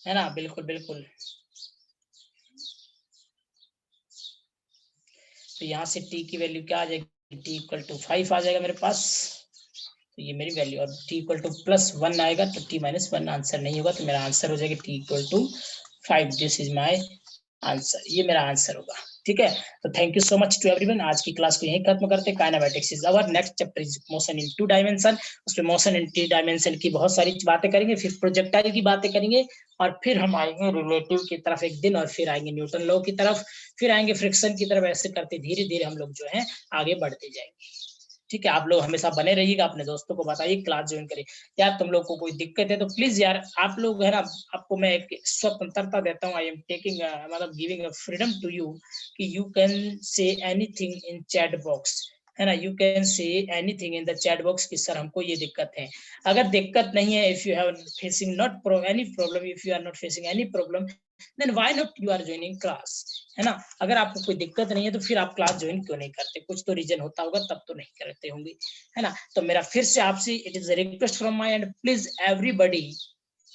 है ना, बिल्कुल बिल्कुल। तो यहाँ से t की वैल्यू क्या आ जाएगी, t इक्वल टू 5 आ जाएगा मेरे पास, तो ये मेरी वैल्यू, और t इक्वल टू +1 आएगा तो t -1 आंसर नहीं होगा, तो मेरा आंसर हो जाएगा t equal to 5। This is my answer, ये मेरा आंसर होगा। ठीक है, तो thank you so much to everyone, आज की क्लास को यहीं खत्म करते हैं। Kinematics is over next chapter is motion in 2 dimension, उसमें मोशन इन 3 डायमेंशन की बहुत सारी बातें करेंगे, फिर प्रोजेक्टाइल की बातें करेंगे, और फिर हम आएंगे रिलेटिव की तरफ एक दिन, और फिर आएंगे न्यूटन लॉ की तरफ, फिर आएंगे फ्रिक्शन की तरफ। ऐसे करते धीरे धीरे हम लोग जो है आगे बढ़ते जाएंगे। ठीक है, आप लोग हमेशा बने रहिएगा, अपने दोस्तों को बताइए क्लास ज्वाइन करिए। यार तुम लोग को कोई दिक्कत है तो प्लीज यार आप लोग है ना, आपको मैं एक स्वतंत्रता देता हूँ, आई एम टेकिंग मतलब गिविंग फ्रीडम टू यू कि you can say anything in chat box, है ना, you can say anything in the chat box कि सर हमको ये दिक्कत है। अगर दिक्कत नहीं है, if you have facing not any problem, if you are not facing any problem, then why not you are joining class, है ना। अगर आपको कोई दिक्कत नहीं है तो फिर आप क्लास ज्वाइन क्यों नहीं करते, कुछ तो रीजन होता होगा, तब तो नहीं करते होंगे, है ना। तो मेरा फिर से आपसे it is a request from my and, please everybody,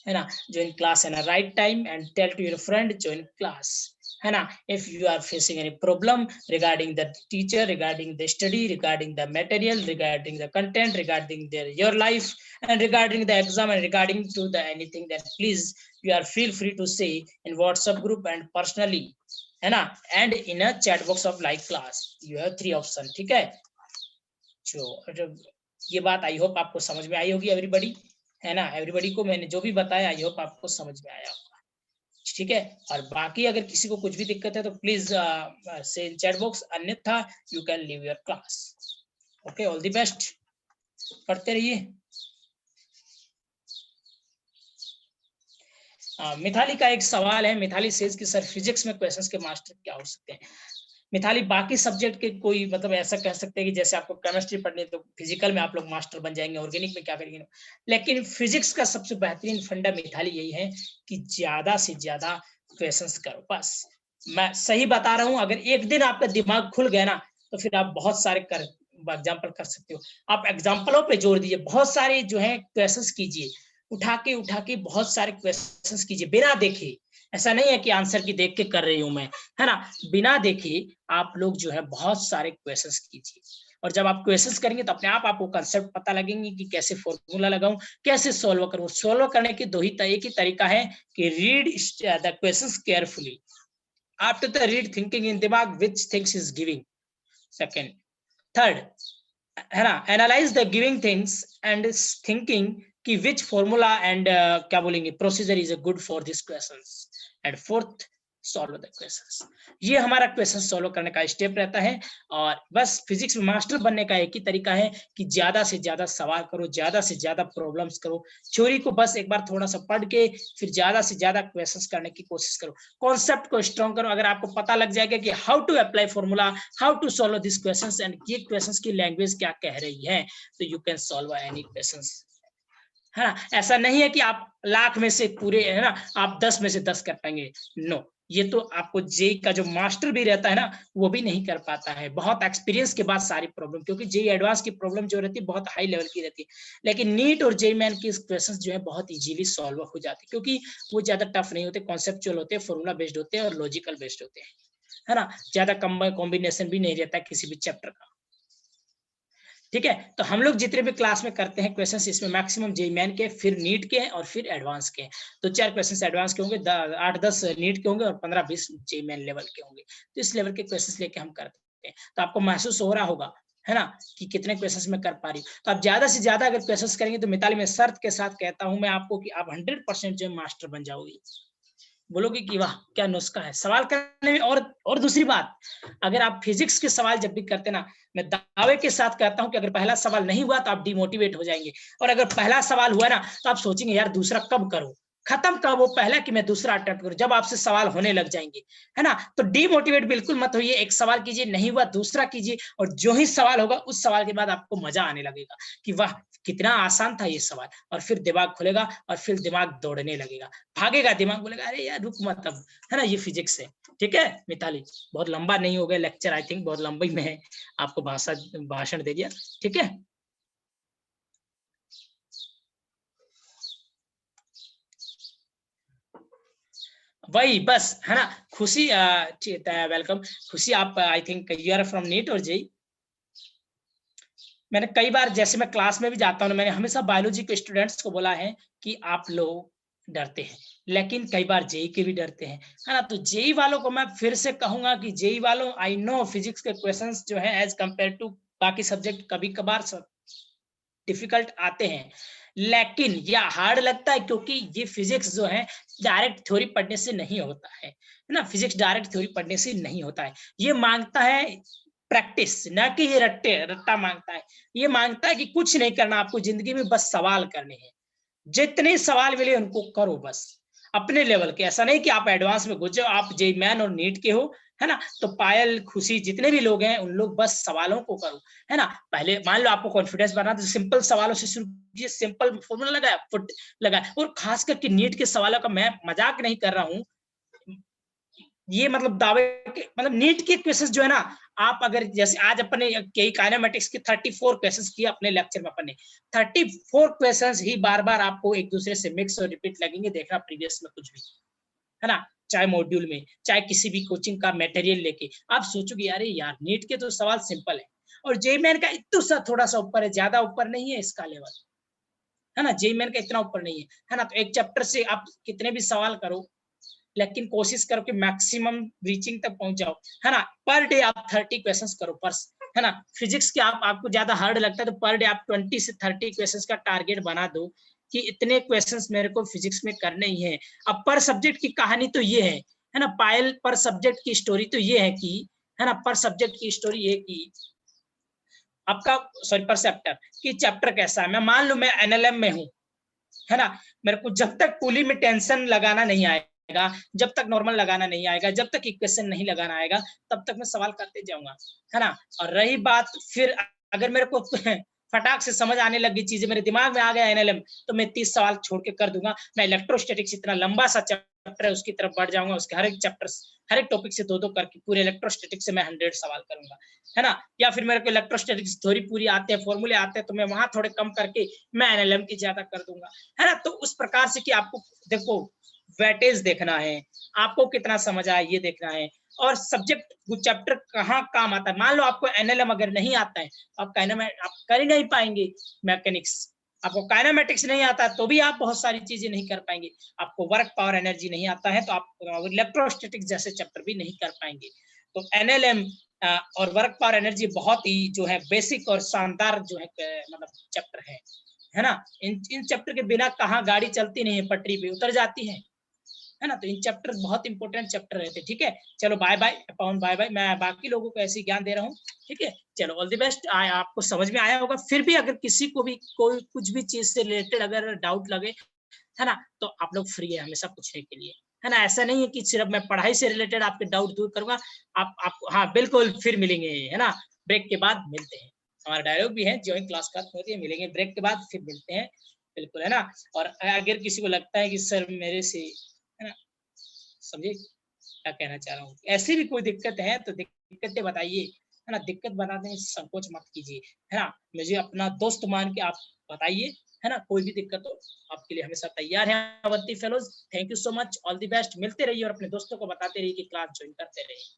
है ना, join class in a right time and tell to your friend join class, है ना। if you are facing any problem regarding the teacher, regarding the study, regarding the material, regarding the content, regarding your life, and regarding the exam, and regarding to the anything, that please you are feel free to say in WhatsApp group and personally, है ना, and in a chat box of like class, you have 3 option। ठीक है, जो ये बात I hope आपको समझ में आई होगी एवरीबॉडी, है ना। एवरीबॉडी को मैंने जो भी बताया आई होप आपको समझ में आया होगा। ठीक है, और बाकी अगर किसी को कुछ भी दिक्कत है तो प्लीज से इन चैट बॉक्स, अन्यथा you can leave your class. Okay, all the best, पढ़ते रहिए। मिथाली का एक सवाल है, मिथाली सेज कि सर फिजिक्स में क्वेश्चंस के मास्टर क्या हो सकते हैं। मिथाली, बाकी सब्जेक्ट के कोई मतलब ऐसा कह सकते हैं कि जैसे आपको केमिस्ट्री पढ़नी है तो फिजिकल में आप लोग मास्टर बन जाएंगे, ऑर्गेनिक में क्या करेंगे, लेकिन फिजिक्स का सबसे बेहतरीन फंडा मिथाली यही है कि ज्यादा से ज्यादा क्वेश्चंस करो, बस। मैं सही बता रहा हूं, अगर एक दिन आपका दिमाग खुल गया ना तो फिर आप बहुत सारे एग्जाम्पल कर सकते हो। आप एग्जाम्पलों पे जोर दीजिए, बहुत सारे जो है क्वेश्चंस कीजिए, उठा के बहुत सारे क्वेश्चंस कीजिए बिना देखे। ऐसा नहीं है कि आंसर की देख के कर रही हूं मैं, है ना, बिना देखे आप लोग जो है बहुत सारे क्वेश्चंस कीजिए, और जब आप क्वेश्चंस करेंगे तो अपने आप आपको कंसेप्ट पता लगेंगे कि कैसे फॉर्मूला लगाऊं, कैसे सॉल्व करूं। सॉल्व करने के एक ही तरीका है कि read the questions carefully, after the read thinking in दिमाग which things is giving, second, third, है ना, analyze the giving things and thinking कि विच फॉर्मूला एंड क्या बोलेंगे procedure is good for this questions, and fourth solve the questions. ये हमारा question solve करने का स्टेप रहता है। और बस फिजिक्स में मास्टर बनने का एक ही तरीका है कि ज्यादा से ज्यादा सवाल करो, ज्यादा से ज्यादा प्रॉब्लम्स करो। थ्योरी को बस एक बार थोड़ा सा पढ़ के फिर ज्यादा से ज्यादा क्वेश्चंस करने की कोशिश करो। कॉन्सेप्ट को स्ट्रॉन्ग करो। अगर आपको पता लग जाएगा कि how to apply formula, how to solve this questions and ये क्वेश्चंस की लैंग्वेज क्या कह रही है, तो you can solve any questions, है ना। ऐसा नहीं है कि आप लाख में से पूरे, है ना, आप 10 में से 10 कर पाएंगे। नो, ये तो आपको जेई का जो मास्टर भी रहता है ना, वो भी नहीं कर पाता है। बहुत एक्सपीरियंस के बाद सारी प्रॉब्लम, क्योंकि जेई एडवांस की प्रॉब्लम जो रहती है बहुत हाई लेवल की रहती है। लेकिन नीट और जेई मेन की क्वेश्चंस जो है बहुत इजीली सॉल्व हो जाते हैं, क्योंकि वो ज्यादा टफ नहीं होते, कॉन्सेप्चुअल होते हैं, फॉर्मूला बेस्ड होते हैं और लॉजिकल बेस्ड होते हैं, है ना। ज्यादा कॉम्बिनेशन भी नहीं रहता किसी भी चैप्टर का। ठीक है, तो हम लोग जितने भी क्लास में करते हैं क्वेश्चंस, इसमें मैक्सिमम जेई मेन के, फिर नीट के और फिर एडवांस के। तो 4 क्वेश्चंस एडवांस के होंगे, 8-10 नीट के होंगे और 15-20 जेई मेन लेवल के होंगे। तो इस लेवल के क्वेश्चंस लेके हम करते हैं। तो आपको महसूस हो रहा होगा, है ना, कि कितने क्वेश्चंस में कर पा रही हूँ। तो आप ज्यादा से ज्यादा अगर क्वेश्चंस करेंगे तो मिताली, मैं शर्त के साथ कहता हूँ मैं आपको कि आप 100% जो मास्टर बन जाओगे। बोलोगे कि वाह क्या नुस्खा है सवाल करने में। और दूसरी बात, अगर आप फिजिक्स के सवाल जब भी करते ना, मैं दावे के साथ कहता हूं कि अगर पहला सवाल नहीं हुआ तो आप डिमोटिवेट हो जाएंगे, और अगर पहला सवाल हुआ ना तो आप सोचेंगे यार दूसरा कब करूं, खत्म कब हो पहला कि मैं दूसरा अटेम्प्ट करूं। जब आपसे सवाल होने लग जाएंगे, है ना, तो डिमोटिवेट बिल्कुल मत होइए। एक सवाल कीजिए, नहीं हुआ दूसरा कीजिए, और जो ही सवाल होगा उस सवाल के बाद आपको मजा आने लगेगा कि वाह कितना आसान था ये सवाल, और फिर दिमाग खुलेगा और फिर दिमाग दौड़ने लगेगा, भागेगा दिमाग, बोलेगा अरे यार रुक मत अब, है ना, ये फिजिक्स है। ठीक है मिताली, बहुत लंबा नहीं हो गया लेक्चर, आई थिंक बहुत लंबी में आपको भाषण दे दिया। ठीक है, वही बस, है ना। खुशी, वेलकम खुशी, आप I think you are from NEET और जेई। मैंने कई बार, जैसे मैं क्लास में भी जाता हूँ, मैंने हमेशा बायोलॉजी के स्टूडेंट्स को बोला है कि आप लोग डरते हैं, लेकिन कई बार जेई के भी डरते हैं, है ना। तो जेई वालों को मैं फिर से कहूंगा कि जेई वालों, आई नो फिजिक्स के क्वेश्चंस जो है एज कंपेयर टू बाकी सब्जेक्ट कभी कभार डिफिकल्ट आते हैं, लेकिन यह हार्ड लगता है क्योंकि ये फिजिक्स जो है डायरेक्ट थ्योरी पढ़ने से नहीं होता है ना। फिजिक्स डायरेक्ट थ्योरी पढ़ने से नहीं होता है, ये मांगता है प्रैक्टिस, ना कि ये रट्टा मांगता है। ये मांगता है कि कुछ नहीं करना आपको जिंदगी में, बस सवाल करने हैं, जितने सवाल मिले उनको करो बस अपने लेवल के। ऐसा नहीं कि आप एडवांस में घुस जाओ, आप जेई मैन और नीट के हो, है ना, तो पायल खुशी जितने भी लोग हैं उन लोग बस सवालों को करो, है ना। पहले मान लो आपको कॉन्फिडेंस बना तो सिंपल सवालों से शुरू कीजिए, सिंपल फॉर्मूला लगाया, फुट लगाया। और खास करके नीट के सवालों का मैं मजाक नहीं कर रहा हूँ, ये मतलब दावे के, मतलब नीट के क्वेश्चंस जो है ना, आप अगर जैसे आज अपने कई काइनेमेटिक्स की 34 क्वेश्चंस किए अपने लेक्चर में, अपने 34 क्वेश्चंस ही बार बार आपको एक दूसरे से मिक्स और रिपीट लगेंगे, देखना प्रीवियस में कुछ भी, है ना, चाहे मॉड्यूल में, चाहे किसी भी कोचिंग का मटेरियल लेके, आप सोचोगे यार यार नीट के तो सवाल सिंपल है, और जेई मेन का इतना सा थोड़ा सा ऊपर है, ज्यादा ऊपर नहीं है इसका लेवल, है ना, जेई मेन का इतना ऊपर नहीं है ना। तो एक चैप्टर से आप कितने भी सवाल करो, लेकिन कोशिश करो कि मैक्सिमम रीचिंग तक पहुंच जाओ, है ना। पर डे आप 30 क्वेश्चंस करो, पर, है ना। फिजिक्स के आपको ज्यादा हार्ड लगता है तो पर डे आप 20 से 30 क्वेश्चंस का टारगेट बना दो कि इतने क्वेश्चंस मेरे को फिजिक्स में करने ही है। अब पर सब्जेक्ट की कहानी तो ये है ना पायल, पर सब्जेक्ट की स्टोरी तो ये है कि, है ना, पर सब्जेक्ट की स्टोरी ये कि आपका, सॉरी, पर चैप्टर कि चैप्टर कैसा है। मैं मान लो मैं एनएलएम में हूँ, है ना, मेरे को जब तक पुली में टेंशन लगाना नहीं आएगा, जब तक नॉर्मल लगाना नहीं आएगा, जब तक इक्वेशन नहीं लगाना आएगा, तब तक मैं सवाल करते जाऊंगा, है ना। और रही बात फिर, अगर मेरे को फटाक से समझ आने लगी चीजें, मेरे दिमाग में आ गया एनएलएम, तो मैं 30 सवाल छोड़ के कर दूंगा। मैं इलेक्ट्रोस्टैटिक्स इतना लंबा सा चैप्टर है उसकी तरफ बढ़ जाऊंगा, उसके हर एक चैप्टर, हर एक टॉपिक से 2-2 करके पूरे इलेक्ट्रोस्टैटिक्स से मैं 100 सवाल करूंगा, है ना। या फिर मेरे को इलेक्ट्रोस्टैटिक्स थ्योरी पूरी आते हैं, फॉर्मूले आते हैं, तो मैं वहां थोड़े कम करके मैं एनएलएम की ज्यादा कर दूंगा, है ना। तो उस प्रकार से कि आपको देखो वेटेज देखना है, आपको कितना समझ आया ये देखना है, और सब्जेक्ट चैप्टर कहाँ काम आता है। मान लो आपको एनएलएम अगर नहीं आता है तो आप कर ही नहीं पाएंगे मैकेनिक्स। आपको काइनेमेटिक्स नहीं आता तो भी आप बहुत सारी चीजें नहीं कर पाएंगे। आपको वर्क पावर एनर्जी नहीं आता है तो आप इलेक्ट्रोस्टैटिक्स जैसे चैप्टर भी नहीं कर पाएंगे। तो एनएलएम और वर्क पावर एनर्जी बहुत ही जो है बेसिक और शानदार जो है मतलब चैप्टर है ना। इन चैप्टर के बिना कहाँ गाड़ी चलती नहीं है, पटरी पे उतर जाती है है ना। तो इन चैप्टर बहुत इंपॉर्टेंट चैप्टर रहते हैं, ठीक है। चलो बाय बाय अपाउन, बाय बाय। मैं बाकी लोगों को ऐसे ज्ञान दे रहा हूँ, ठीक है। चलो ऑल द बेस्ट। आपको समझ में आया होगा। फिर भी अगर किसी को भी कोई कुछ भी चीज से रिलेटेड अगर डाउट लगे, है ना, तो आप लोग फ्री है हमेशा पूछने के लिए, है ना। ऐसा नहीं है कि सिर्फ मैं पढ़ाई से रिलेटेड आपके डाउट दूर करूंगा। आप हाँ बिल्कुल, फिर मिलेंगे, है ना, ब्रेक के बाद मिलते हैं। हमारा डायलॉग भी है, ज्वाइन क्लास का होती है, मिलेंगे ब्रेक के बाद, फिर मिलते हैं, बिल्कुल, है ना। और अगर किसी को लगता है कि सर मेरे से, है ना, समझे क्या कहना चाह रहा हूँ, ऐसी भी कोई दिक्कत है तो दिक्कतें बताइए, है ना। दिक्कत बताने में संकोच मत कीजिए, है ना। मुझे अपना दोस्त मान के आप बताइए, है ना। कोई भी दिक्कत हो, आपके लिए हमेशा तैयार है Avanti fellows. Thank you so much, all the best. मिलते रहिए और अपने दोस्तों को बताते रहिए कि क्लास ज्वाइन करते रहिए।